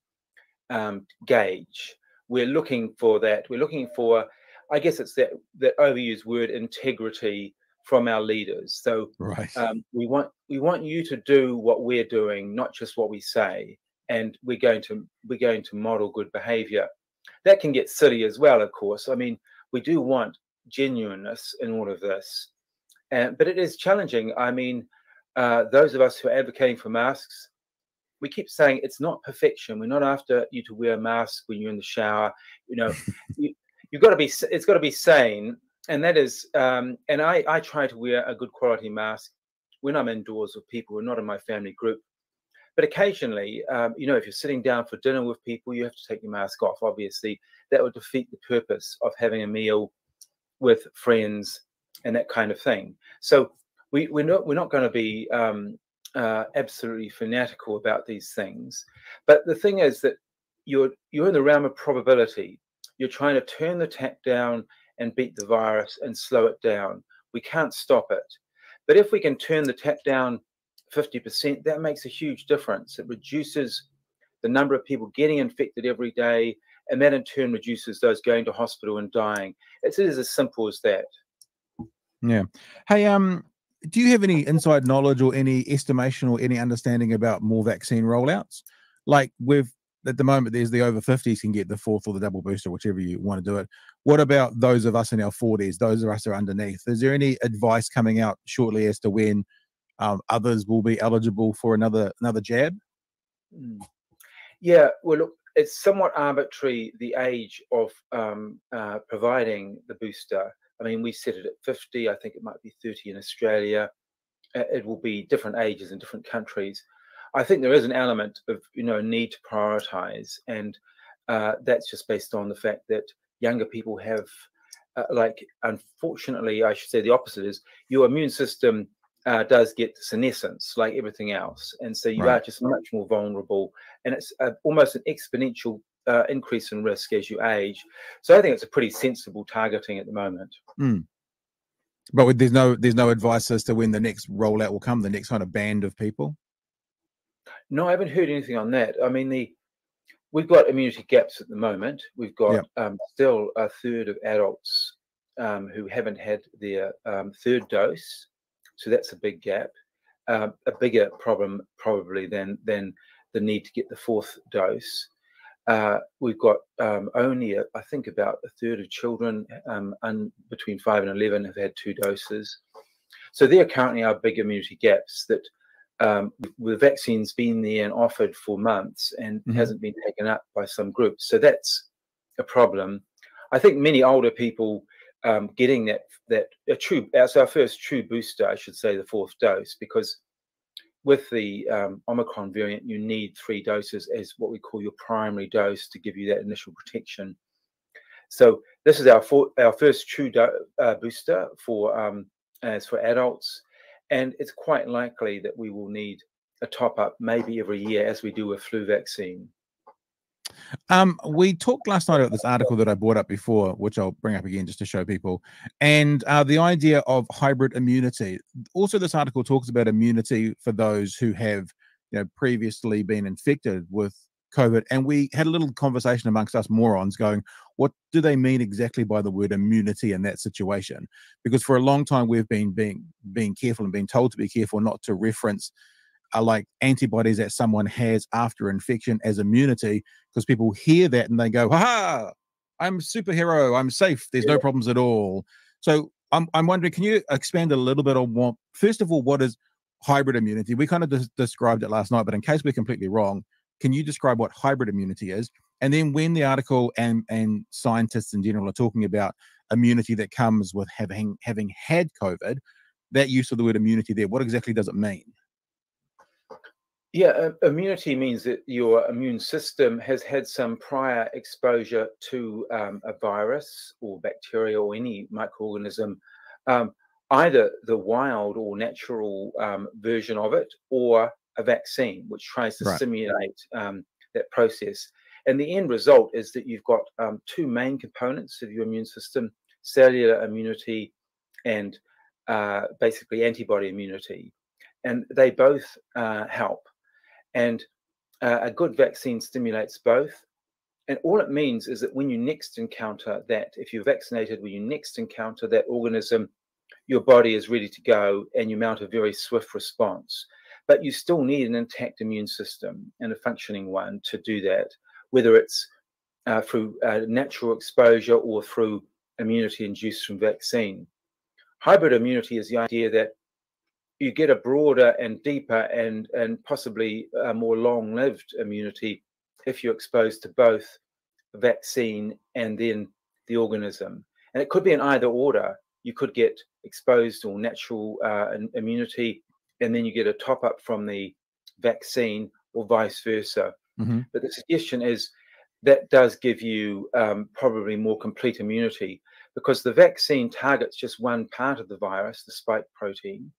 gauge. We're looking for that. We're looking for, I guess it's that overused word, integrity from our leaders. So we want you to do what we're doing, not just what we say. And we're going to model good behavior. That can get silly as well, of course. I mean, we do want genuineness in all of this, but it is challenging. I mean, those of us who are advocating for masks, we keep saying it's not perfection. We're not after you to wear a mask when you're in the shower. You've got to be. It's got to be sane, and that is. And I try to wear a good quality mask when I'm indoors with people who are not in my family group. But occasionally, if you're sitting down for dinner with people, you have to take your mask off. Obviously, that would defeat the purpose of having a meal with friends and that kind of thing. So we're not going to be absolutely fanatical about these things. But the thing is that you're in the realm of probability. You're trying to turn the tap down and beat the virus and slow it down. We can't stop it. But if we can turn the tap down 50%, that makes a huge difference. It reduces the number of people getting infected every day, and that in turn reduces those going to hospital and dying. It is as simple as that. Yeah. Hey, do you have any inside knowledge or any estimation or any understanding about more vaccine rollouts? Like at the moment, there's the over 50s can get the fourth or the double booster, whichever you want to do it. What about those of us in our 40s, those of us who are underneath? Is there any advice coming out shortly as to when others will be eligible for another jab? Yeah, well, look, it's somewhat arbitrary, the age of providing the booster. I mean, we set it at 50. I think it might be 30 in Australia. It will be different ages in different countries. I think there is an element of need to prioritize, and that's just based on the fact that younger people have, unfortunately, I should say the opposite is your immune system does get senescence like everything else, and so you are just much more vulnerable, and it's almost an exponential increase in risk as you age. So I think it's a pretty sensible targeting at the moment. But there's no advice as to when the next rollout will come, the next kind of band of people? No, I haven't heard anything on that. I mean, we've got immunity gaps at the moment. We've got still a third of adults who haven't had their third dose. So that's a big gap, a bigger problem probably than the need to get the fourth dose. We've got only, I think, about a third of children between 5 and 11 have had 2 doses. So there currently are big immunity gaps that the vaccine's been there and offered for months and hasn't been taken up by some groups. So that's a problem. I think many older people getting so our first true booster, I should say, the fourth dose, because with the Omicron variant, you need 3 doses as what we call your primary dose to give you that initial protection. So this is our first true booster for adults, and it's quite likely that we will need a top up maybe every year as we do with flu vaccine. We talked last night about this article that I brought up before, which I'll bring up again just to show people, and the idea of hybrid immunity. Also, this article talks about immunity for those who have, previously been infected with COVID, and we had a little conversation amongst us morons going, what do they mean exactly by the word immunity in that situation? Because for a long time we've been being careful and being told to be careful not to reference like antibodies that someone has after infection as immunity, because people hear that and they go, ha, I'm a superhero, I'm safe, there's no problems at all. So I'm wondering, can you expand a little bit on what, first of all, what is hybrid immunity? We kind of described it last night, but in case we're completely wrong, can you describe what hybrid immunity is? And then when the article and scientists in general are talking about immunity that comes with having had COVID, that use of the word immunity there, what exactly does it mean? Yeah, immunity means that your immune system has had some prior exposure to a virus or bacteria or any microorganism, either the wild or natural version of it, or a vaccine, which tries to simulate that process. And the end result is that you've got 2 main components of your immune system: cellular immunity and basically antibody immunity. And they both help. And a good vaccine stimulates both. And all it means is that when you next encounter that, if you're vaccinated, when you next encounter that organism, your body is ready to go and you mount a very swift response. But you still need an intact immune system and a functioning one to do that, whether it's through natural exposure or through immunity induced from vaccine. Hybrid immunity is the idea that you get a broader and deeper and possibly more long-lived immunity if you're exposed to both vaccine and then the organism. And it could be in either order. You could get exposed or natural immunity, and then you get a top-up from the vaccine, or vice versa. Mm-hmm. But the suggestion is that does give you probably more complete immunity, because the vaccine targets just one part of the virus, the spike protein,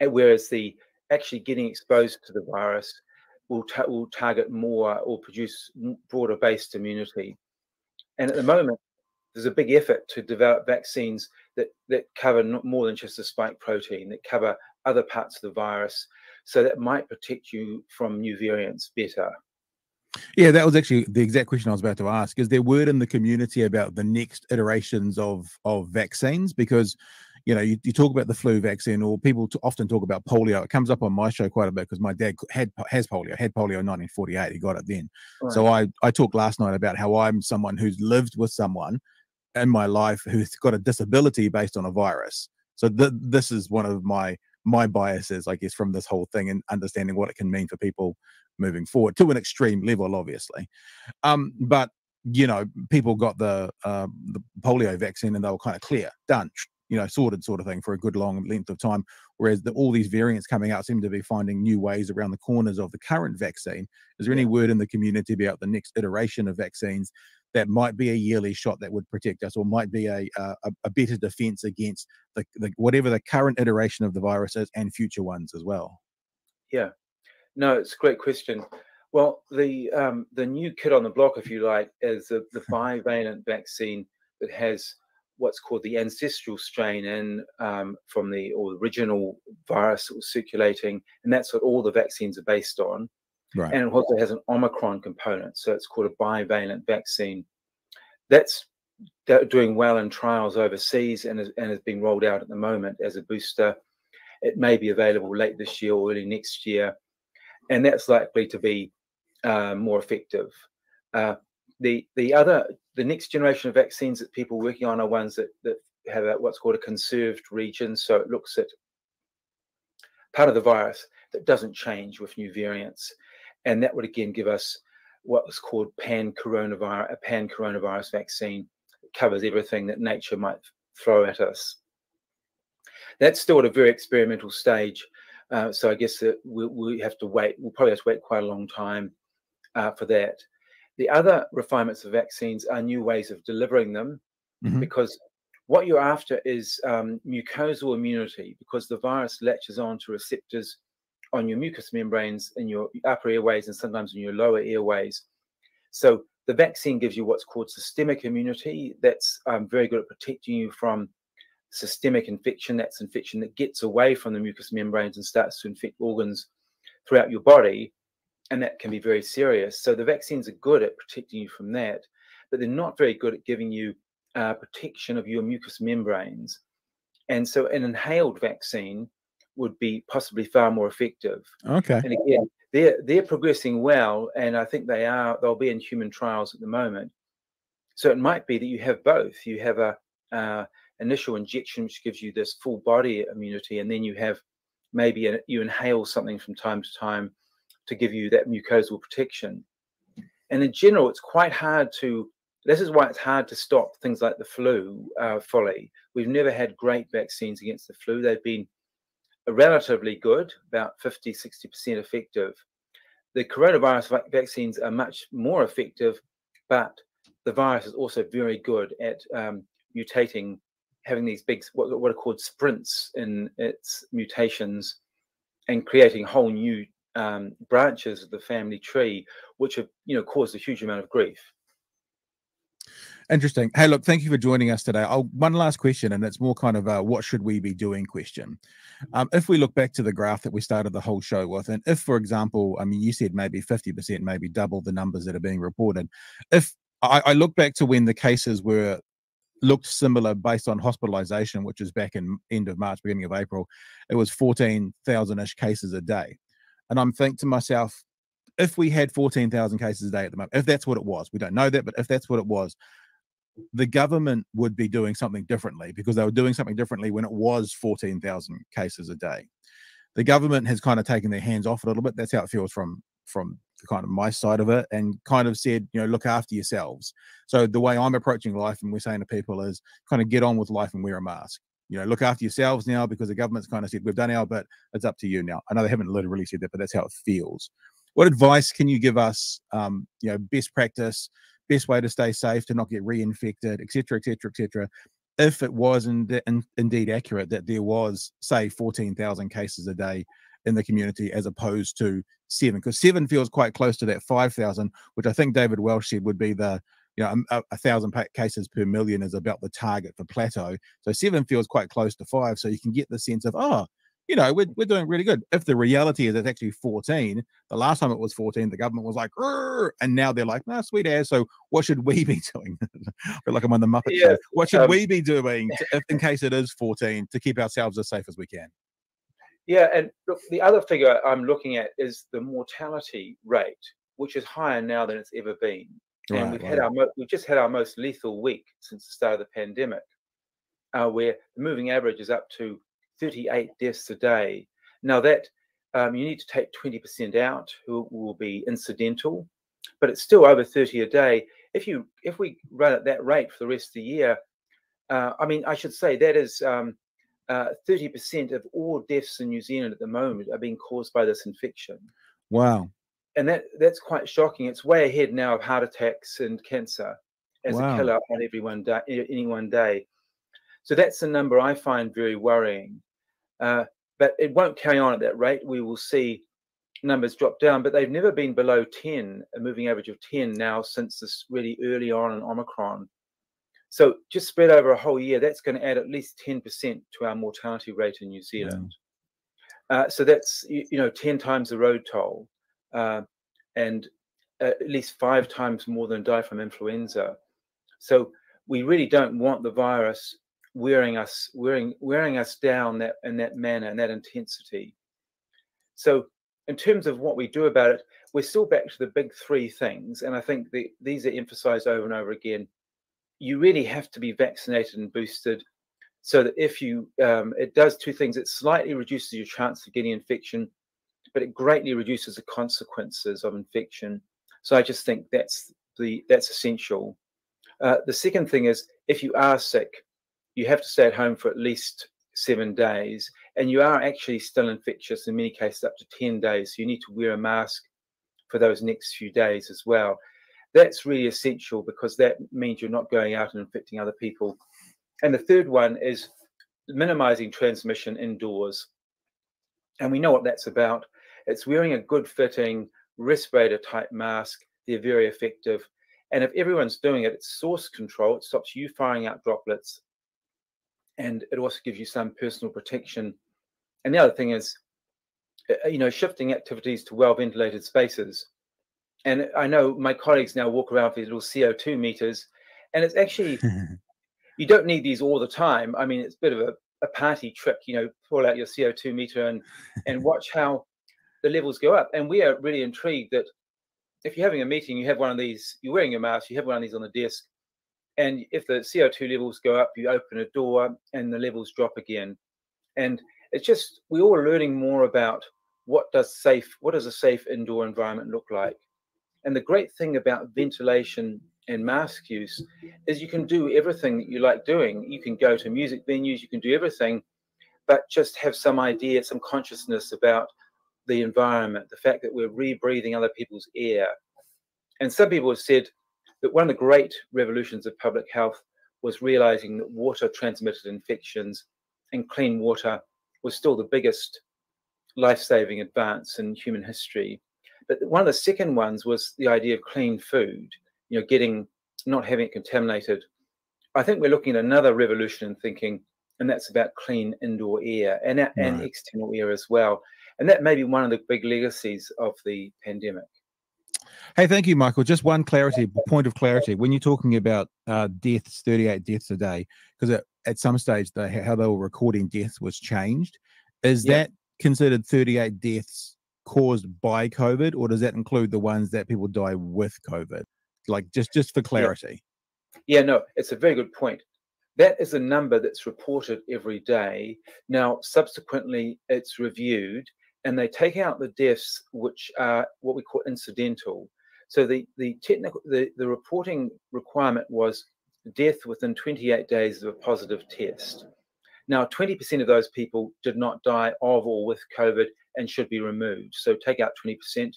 whereas the actually getting exposed to the virus will target more or produce broader based immunity. And at the moment, there's a big effort to develop vaccines that cover more than just the spike protein, that cover other parts of the virus, so that might protect you from new variants better. Yeah, that was actually the exact question I was about to ask. Is there word in the community about the next iterations of vaccines? Because, you talk about the flu vaccine, or people often talk about polio. It comes up on my show quite a bit because my dad had polio in 1948. He got it then. Right. So I talked last night about how I'm someone who's lived with someone in my life who's got a disability based on a virus. So this is one of my biases, I guess, from this whole thing, and understanding what it can mean for people moving forward to an extreme level, obviously. But people got the polio vaccine and they were kind of clear, done, sorted sort of thing for a good long length of time. Whereas all these variants coming out seem to be finding new ways around the corners of the current vaccine. Is there any word in the community about the next iteration of vaccines that might be a yearly shot that would protect us, or might be a better defense against the whatever the current iteration of the virus is, and future ones as well? Yeah, no, it's a great question. Well, the new kid on the block, if you like, is the bivalent vaccine that has what's called the ancestral strain from the original virus that was circulating, and that's what all the vaccines are based on. Right. And it also has an Omicron component, so it's called a bivalent vaccine. That's doing well in trials overseas and is being rolled out at the moment as a booster. It may be available late this year or early next year, and that's likely to be more effective. The next generation of vaccines that people are working on are ones that have what's called a conserved region, so it looks at part of the virus that doesn't change with new variants. And that would again give us what's called a pan-coronavirus vaccine. It covers everything that nature might throw at us. That's still at a very experimental stage, So I guess that we have to wait. We'll probably have to wait quite a long time for that. The other refinements of vaccines are new ways of delivering them, because what you're after is mucosal immunity, because the virus latches on to receptors on your mucous membranes in your upper airways and sometimes in your lower airways. So the vaccine gives you what's called systemic immunity. That's very good at protecting you from systemic infection. That's infection that gets away from the mucous membranes and starts to infect organs throughout your body. And that can be very serious. So the vaccines are good at protecting you from that, but they're not very good at giving you protection of your mucous membranes. And so an inhaled vaccine would be possibly far more effective. Okay. And again, they're progressing well, and I think they'll be in human trials at the moment. So it might be that you have both. You have a initial injection which gives you this full body immunity, and then you have maybe you inhale something from time to time to give you that mucosal protection. And in general, it's quite hard to, this is why it's hard to stop things like the flu fully. We've never had great vaccines against the flu. They've been relatively good, about 50, 60% effective. The coronavirus vaccines are much more effective, but the virus is also very good at mutating, having these big, what are called sprints in its mutations, and creating whole new branches of the family tree, which have caused a huge amount of grief. Interesting. Hey, look, thank you for joining us today. One last question, and it's more kind of a what should we be doing question. If we look back to the graph that we started the whole show with, and if, for example, I mean, you said maybe 50%, maybe double the numbers that are being reported. If I look back to when the cases looked similar based on hospitalization, which is back in end of March, beginning of April, it was 14,000-ish cases a day. And I'm thinking to myself, if we had 14,000 cases a day at the moment, if that's what it was, we don't know that, but if that's what it was, the government would be doing something differently, because they were doing something differently when it was 14,000 cases a day. The government has kind of taken their hands off a little bit. That's how it feels from kind of my side of it, and kind of said, look after yourselves. So the way I'm approaching life, and we're saying to people, is kind of get on with life and wear a mask. Look after yourselves now, because the government's kind of said, we've done our bit, it's up to you now. I know they haven't literally said that, but that's how it feels. What advice can you give us, best practice, best way to stay safe, to not get reinfected, et cetera, et cetera, et cetera, if it was indeed accurate that there was, say, 14,000 cases a day in the community as opposed to 7? Because 7 feels quite close to that 5,000, which I think David Welsh said would be the 1,000 cases per million is about the target for plateau. So 7 feels quite close to 5. So you can get the sense of, we're doing really good. If the reality is it's actually 14, the last time it was 14, the government was like, and now they're like, no, sweet ass. So what should we be doing? I feel like I'm on the Muppet Show. What should we be doing in case it is 14 to keep ourselves as safe as we can? Yeah, and look, the other figure I'm looking at is the mortality rate, which is higher now than it's ever been. And we've just had our most lethal week since the start of the pandemic, where the moving average is up to 38 deaths a day. Now that you need to take 20% out who will be incidental, but it's still over 30 a day. If we run at that rate for the rest of the year, I should say that is 30% of all deaths in New Zealand at the moment are being caused by this infection. Wow. And that's quite shocking. It's way ahead now of heart attacks and cancer as a killer on any one day. So that's a number I find very worrying. But it won't carry on at that rate. We will see numbers drop down, but they've never been below 10, a moving average of 10 now since this really early on in Omicron. So just spread over a whole year, that's going to add at least 10% to our mortality rate in New Zealand. So that's 10 times the road toll, and at least 5 times more than die from influenza. So we really don't want the virus wearing us down in that manner and that intensity. So in terms of what we do about it, we're still back to the big 3 things, and I think these are emphasized over and over again. You really have to be vaccinated and boosted, so that if it does 2 things. It slightly reduces your chance of getting infection, but it greatly reduces the consequences of infection. So I just think that's essential. The second thing is, if you are sick, you have to stay at home for at least 7 days, and you are actually still infectious, in many cases up to 10 days. So you need to wear a mask for those next few days as well. That's really essential, because that means you're not going out and infecting other people. And the third one is minimizing transmission indoors. And we know what that's about. It's wearing a good fitting respirator type mask. They're very effective. And if everyone's doing it, it's source control. It stops you firing out droplets. And it also gives you some personal protection. And the other thing is, shifting activities to well-ventilated spaces. And I know my colleagues now walk around with these little CO2 meters, and it's actually, you don't need these all the time. I mean, it's a bit of a party trick, pull out your CO2 meter and watch how the levels go up. And we are really intrigued that if you're having a meeting, you have one of these, you're wearing a mask, you have one of these on the desk, and if the CO2 levels go up, you open a door and the levels drop again. And it's just, we're all learning more about what does a safe indoor environment look like. And the great thing about ventilation and mask use is you can do everything that you like doing. You can go to music venues, you can do everything, but just have some idea, some consciousness about the environment, the fact that we're rebreathing other people's air. And some people have said that one of the great revolutions of public health was realizing that water transmitted infections and clean water was still the biggest life-saving advance in human history. But one of the second ones was the idea of clean food, not having it contaminated. I think we're looking at another revolution in thinking, and that's about clean indoor air and external air as well. And that may be one of the big legacies of the pandemic. Hey, thank you, Michael. Just one point of clarity. When you're talking about deaths, 38 deaths a day, because at some stage, how they were recording deaths was changed. Is that considered 38 deaths caused by COVID, or does that include the ones that people die with COVID? Like, just for clarity. Yeah, no, it's a very good point. That is a number that's reported every day. Now, subsequently, it's reviewed, and they take out the deaths which are what we call incidental. So the reporting requirement was death within 28 days of a positive test. Now, 20% of those people did not die of or with COVID and should be removed. So take out 20%.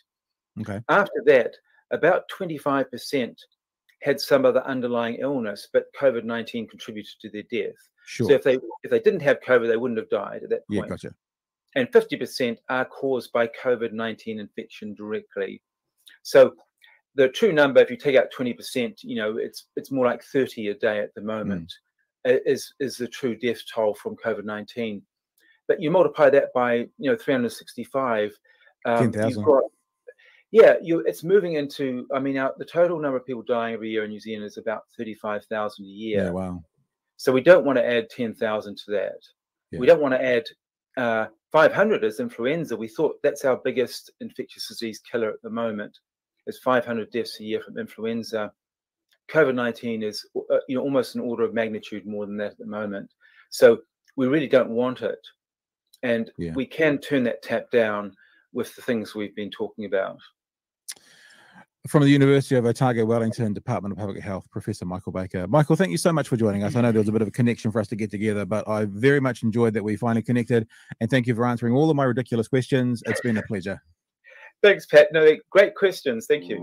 Okay. After that, about 25% had some other underlying illness, but COVID-19 contributed to their death. Sure. So if they didn't have COVID, they wouldn't have died at that point. Yeah, gotcha. And 50% are caused by COVID-19 infection directly. So the true number, if you take out 20%, it's more like 30 a day at the moment. Is the true death toll from COVID-19. But you multiply that by 365. 10,000. It's moving into. I mean, the total number of people dying every year in New Zealand is about 35,000 a year. Yeah, wow. So we don't want to add 10,000 to that. Yeah. We don't want to add 500 as influenza. We thought that's our biggest infectious disease killer at the moment. Is 500 deaths a year from influenza. COVID-19 is almost an order of magnitude more than that at the moment. So we really don't want it. And we can turn that tap down with the things we've been talking about. From the University of Otago, Wellington, Department of Public Health, Professor Michael Baker. Michael, thank you so much for joining us. I know there was a bit of a connection for us to get together, but I very much enjoyed that we finally connected. And thank you for answering all of my ridiculous questions. It's been a pleasure. Thanks, Pat. No, great questions. Thank you.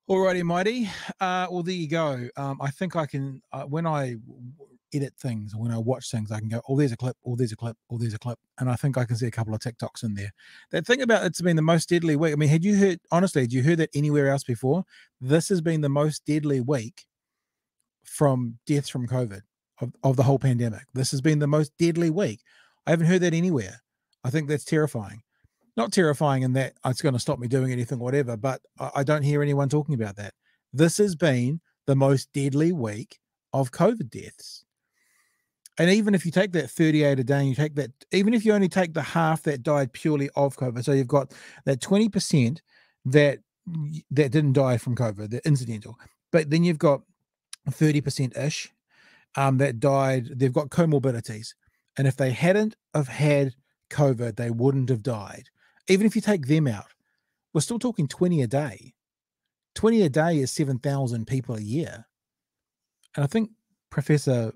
Alrighty, mighty. Well, there you go. I think I can, when I edit things, when I watch things, I can go, oh, there's a clip, oh, there's a clip, oh, there's a clip. And I think I can see a couple of TikToks in there. That thing about it's been the most deadly week. I mean, had you heard that anywhere else before? This has been the most deadly week from deaths from COVID of the whole pandemic. This has been the most deadly week. I haven't heard that anywhere. I think that's terrifying. Not terrifying in that it's going to stop me doing anything, whatever, but I don't hear anyone talking about that. This has been the most deadly week of COVID deaths. And even if you take that 38 a day, and you take that, even if you only take the half that died purely of COVID, so you've got that 20% that didn't die from COVID, the incidental, but then you've got 30%-ish that died, they've got comorbidities. And if they hadn't have had COVID, they wouldn't have died. Even if you take them out, we're still talking 20 a day. 20 a day is 7,000 people a year. And I think Professor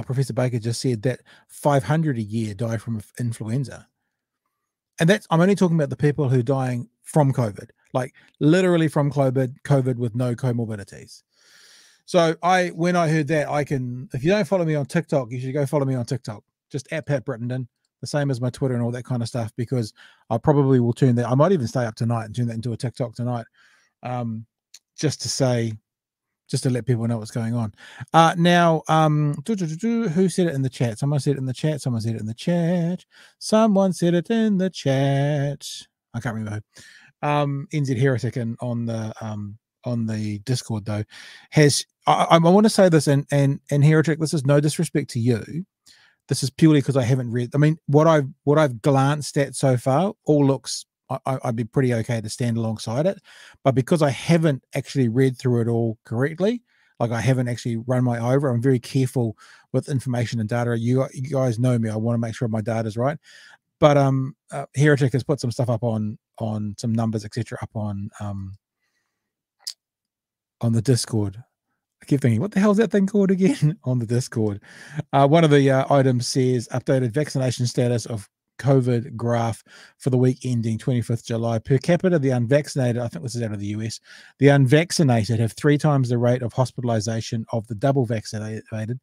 Professor Baker just said that 500 a year die from influenza. And that's, I'm only talking about the people who are dying from COVID, like literally from COVID with no comorbidities. So when I heard that, if you don't follow me on TikTok, you should go follow me on TikTok, just at Pat Brittenden, the same as my Twitter and all that kind of stuff, because I probably will turn that. I might even stay up tonight and turn that into a TikTok tonight, just to let people know what's going on. Now, who said it in the chat? Someone said it in the chat. Someone said it in the chat. Someone said it in the chat. I can't remember who. NZ Heretic on the Discord though has. I want to say this, and Heretic, this is no disrespect to you. This is purely because I haven't read. I mean, what I've glanced at so far all looks. I'd be pretty okay to stand alongside it, but because I haven't actually read through it all correctly, like I haven't actually run my over, I'm very careful with information and data. You guys know me. I want to make sure my data is right. But Heretic has put some stuff up on some numbers, etc., up on the Discord. I keep thinking, what the hell is that thing called again? On the Discord. One of the items says updated vaccination status of COVID graph for the week ending 25th July. Per capita, the unvaccinated, I think this is out of the US, the unvaccinated have 3 times the rate of hospitalization of the double vaccinated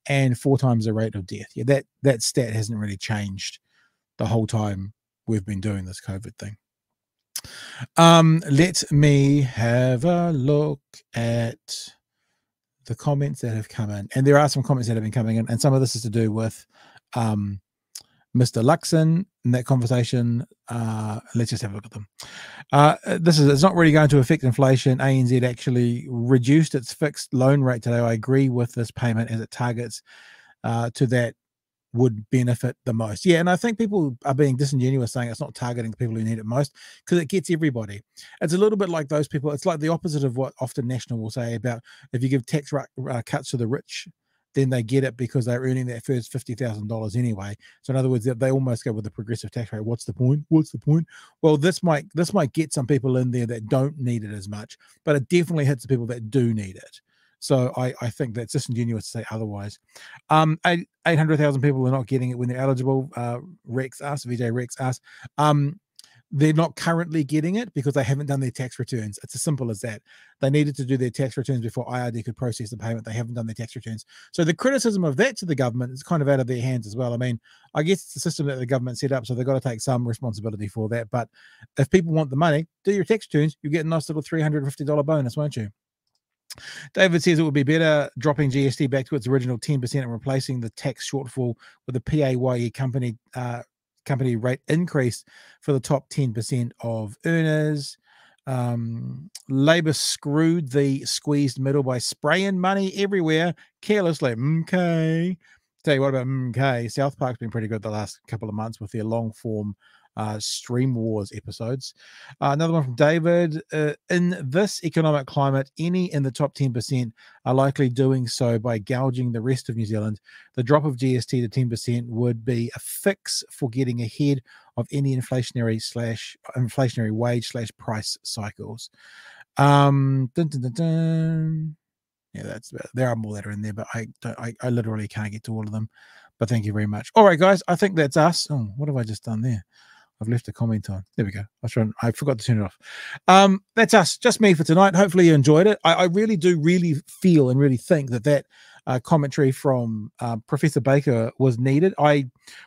and 4 times the rate of death. Yeah, that stat hasn't really changed the whole time we've been doing this COVID thing. Let me have a look at the comments that have come in. And there are some comments that have been coming in, and some of this is to do with Mr. Luxon in that conversation. Let's just have a look at them. It's not really going to affect inflation. ANZ actually reduced its fixed loan rate today. I agree with this payment as it targets to that would benefit the most. Yeah, and I think people are being disingenuous saying it's not targeting the people who need it most, because it gets everybody. It's a little bit like those people. It's like the opposite of what often National will say about if you give tax cuts to the rich, then they get it because they're earning that first $50,000 anyway. So in other words, they almost go with the progressive tax rate. What's the point? What's the point? Well, this might get some people in there that don't need it as much, but it definitely hits the people that do need it. So I think that's disingenuous to say otherwise. 800,000 people are not getting it when they're eligible. VJ Rex asked. They're not currently getting it because they haven't done their tax returns. It's as simple as that. They needed to do their tax returns before IRD could process the payment. They haven't done their tax returns. So the criticism of that to the government is kind of out of their hands as well. I mean, I guess it's a system that the government set up, so they've got to take some responsibility for that. But if people want the money, do your tax returns. You get a nice little $350 bonus, won't you? David says it would be better dropping GST back to its original 10% and replacing the tax shortfall with a PAYE company rate increase for the top 10% of earners. Labor screwed the squeezed middle by spraying money everywhere carelessly. Okay. Tell you what about okay. South Park's been pretty good the last couple of months with their long form Stream Wars episodes. Another one from David. In this economic climate, any in the top 10% are likely doing so by gouging the rest of New Zealand. The drop of GST to 10% would be a fix for getting ahead of any inflationary wage / price cycles. Yeah, there are more that are in there, but I literally can't get to all of them. But thank you very much. All right, guys, I think that's us. Oh, what have I just done there? I've left a comment on. There we go. I forgot to turn it off. That's us. Just me for tonight. Hopefully you enjoyed it. I really do feel and really think that commentary from Professor Baker was needed.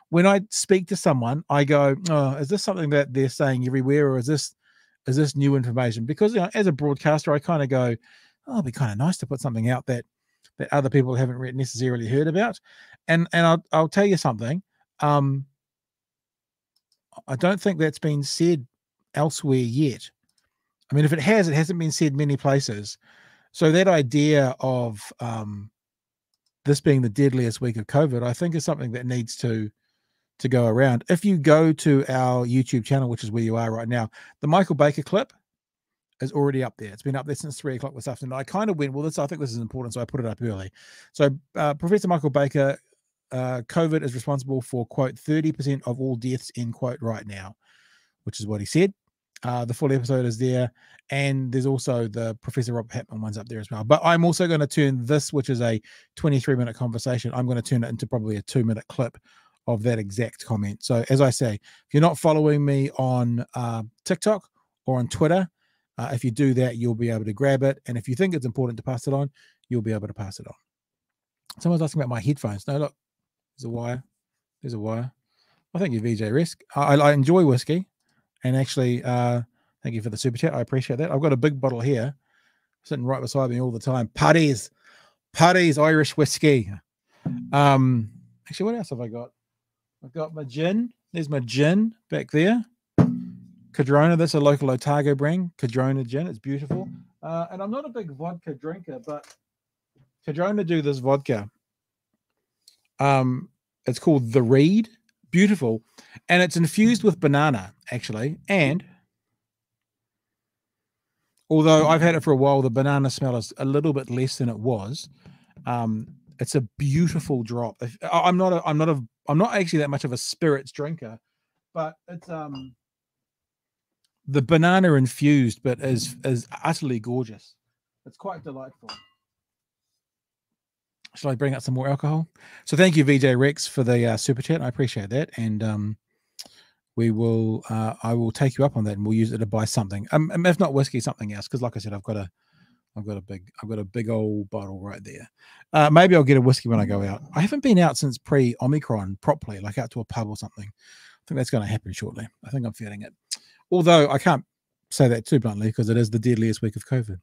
When I speak to someone, I go, oh, is this something that they're saying everywhere, or is this new information? Because as a broadcaster, I kind of go, oh, it'd be kind of nice to put something out that other people haven't necessarily heard about. And I'll tell you something. I don't think that's been said elsewhere yet. I mean, if it has, it hasn't been said many places. So that idea of this being the deadliest week of COVID, I think is something that needs to go around. If you go to our YouTube channel, which is where you are right now, the Michael Baker clip is already up there. It's been up there since 3 o'clock this afternoon. I kind of went, well, I think this is important, so I put it up early. So Professor Michael Baker, COVID is responsible for, quote, 30% of all deaths, end quote, right now, which is what he said. The full episode is there. And there's also the Professor Rob Hatman ones up there as well. But I'm also going to turn this, which is a 23-minute conversation, I'm going to turn it into probably a 2-minute clip of that exact comment. So as I say, if you're not following me on TikTok or on Twitter, if you do that, you'll be able to grab it. And if you think it's important to pass it on, you'll be able to pass it on. Someone's asking about my headphones. No, look, there's a wire. There's a wire. I thank you, VJ Risk. I enjoy whiskey. And actually, thank you for the super chat. I appreciate that. I've got a big bottle here sitting right beside me all the time. Paddy's Irish whiskey. Actually, what else have I got? I've got my gin. There's my gin back there. Cadrona, that's a local Otago brand. Cadrona gin. It's beautiful. And I'm not a big vodka drinker, but Cadrona do this vodka. It's called The Reed. Beautiful. And it's infused with banana, actually. And although I've had it for a while, the banana smell is a little bit less than it was. It's a beautiful drop. I'm not actually that much of a spirits drinker, but it's the banana infused, but is utterly gorgeous. It's quite delightful. Shall I bring out some more alcohol? So thank you, VJ Rex, for the super chat. I appreciate that, and we will. I will take you up on that, and we'll use it to buy something. If not whiskey, something else. Because, like I said, I've got a big old bottle right there. Maybe I'll get a whiskey when I go out. I haven't been out since pre-Omicron properly, like out to a pub or something. I think that's going to happen shortly. I think I'm feeling it. Although I can't say that too bluntly because it is the deadliest week of COVID.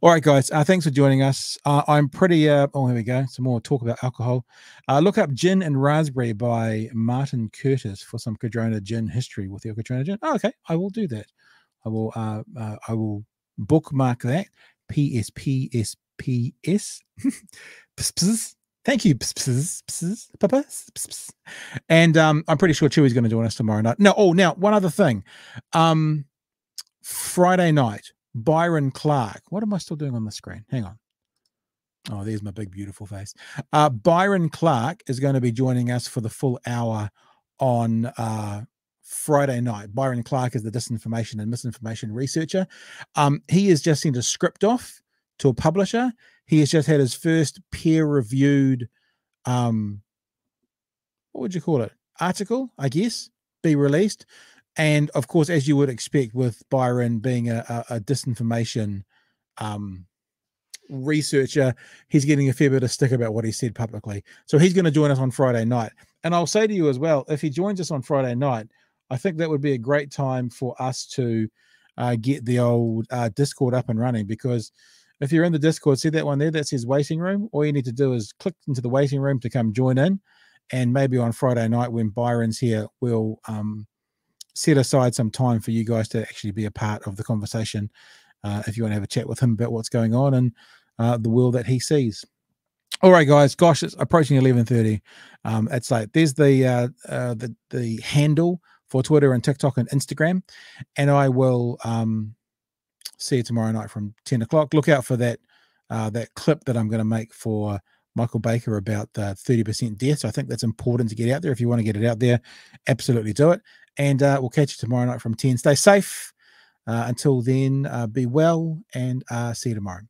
All right, guys. Thanks for joining us. I'm pretty. Oh, here we go. Some more talk about alcohol. Look up Gin and Raspberry by Martin Curtis for some Cadrona gin history with your Cadrona gin. Oh, okay, I will do that. I will bookmark that. PSPSPS. Thank you. And I'm pretty sure Chewy's going to join us tomorrow night. No, now one other thing. Friday night, Byron Clark. What am I still doing on the screen? Hang on. Oh, there's my big, beautiful face. Byron Clark is going to be joining us for the full hour on Friday night. Byron Clark is the disinformation and misinformation researcher. He has just sent a script off to a publisher. He has just had his first peer-reviewed, what would you call it? Article, I guess, be released. And of course, as you would expect with Byron being a disinformation researcher, he's getting a fair bit of stick about what he said publicly. So he's going to join us on Friday night. And I'll say to you as well, if he joins us on Friday night, I think that would be a great time for us to get the old Discord up and running, because if you're in the Discord, see that one there that says waiting room? All you need to do is click into the waiting room to come join in. And maybe on Friday night when Byron's here, we'll set aside some time for you guys to actually be a part of the conversation if you want to have a chat with him about what's going on and the world that he sees. All right, guys. Gosh, it's approaching 11:30. It's like there's the handle for Twitter and TikTok and Instagram, and I will see you tomorrow night from 10 o'clock. Look out for that clip that I'm going to make for Michael Baker about the 30% deaths. I think that's important to get out there. If you want to get it out there, absolutely do it. And we'll catch you tomorrow night from 10. Stay safe. Until then, be well, and see you tomorrow.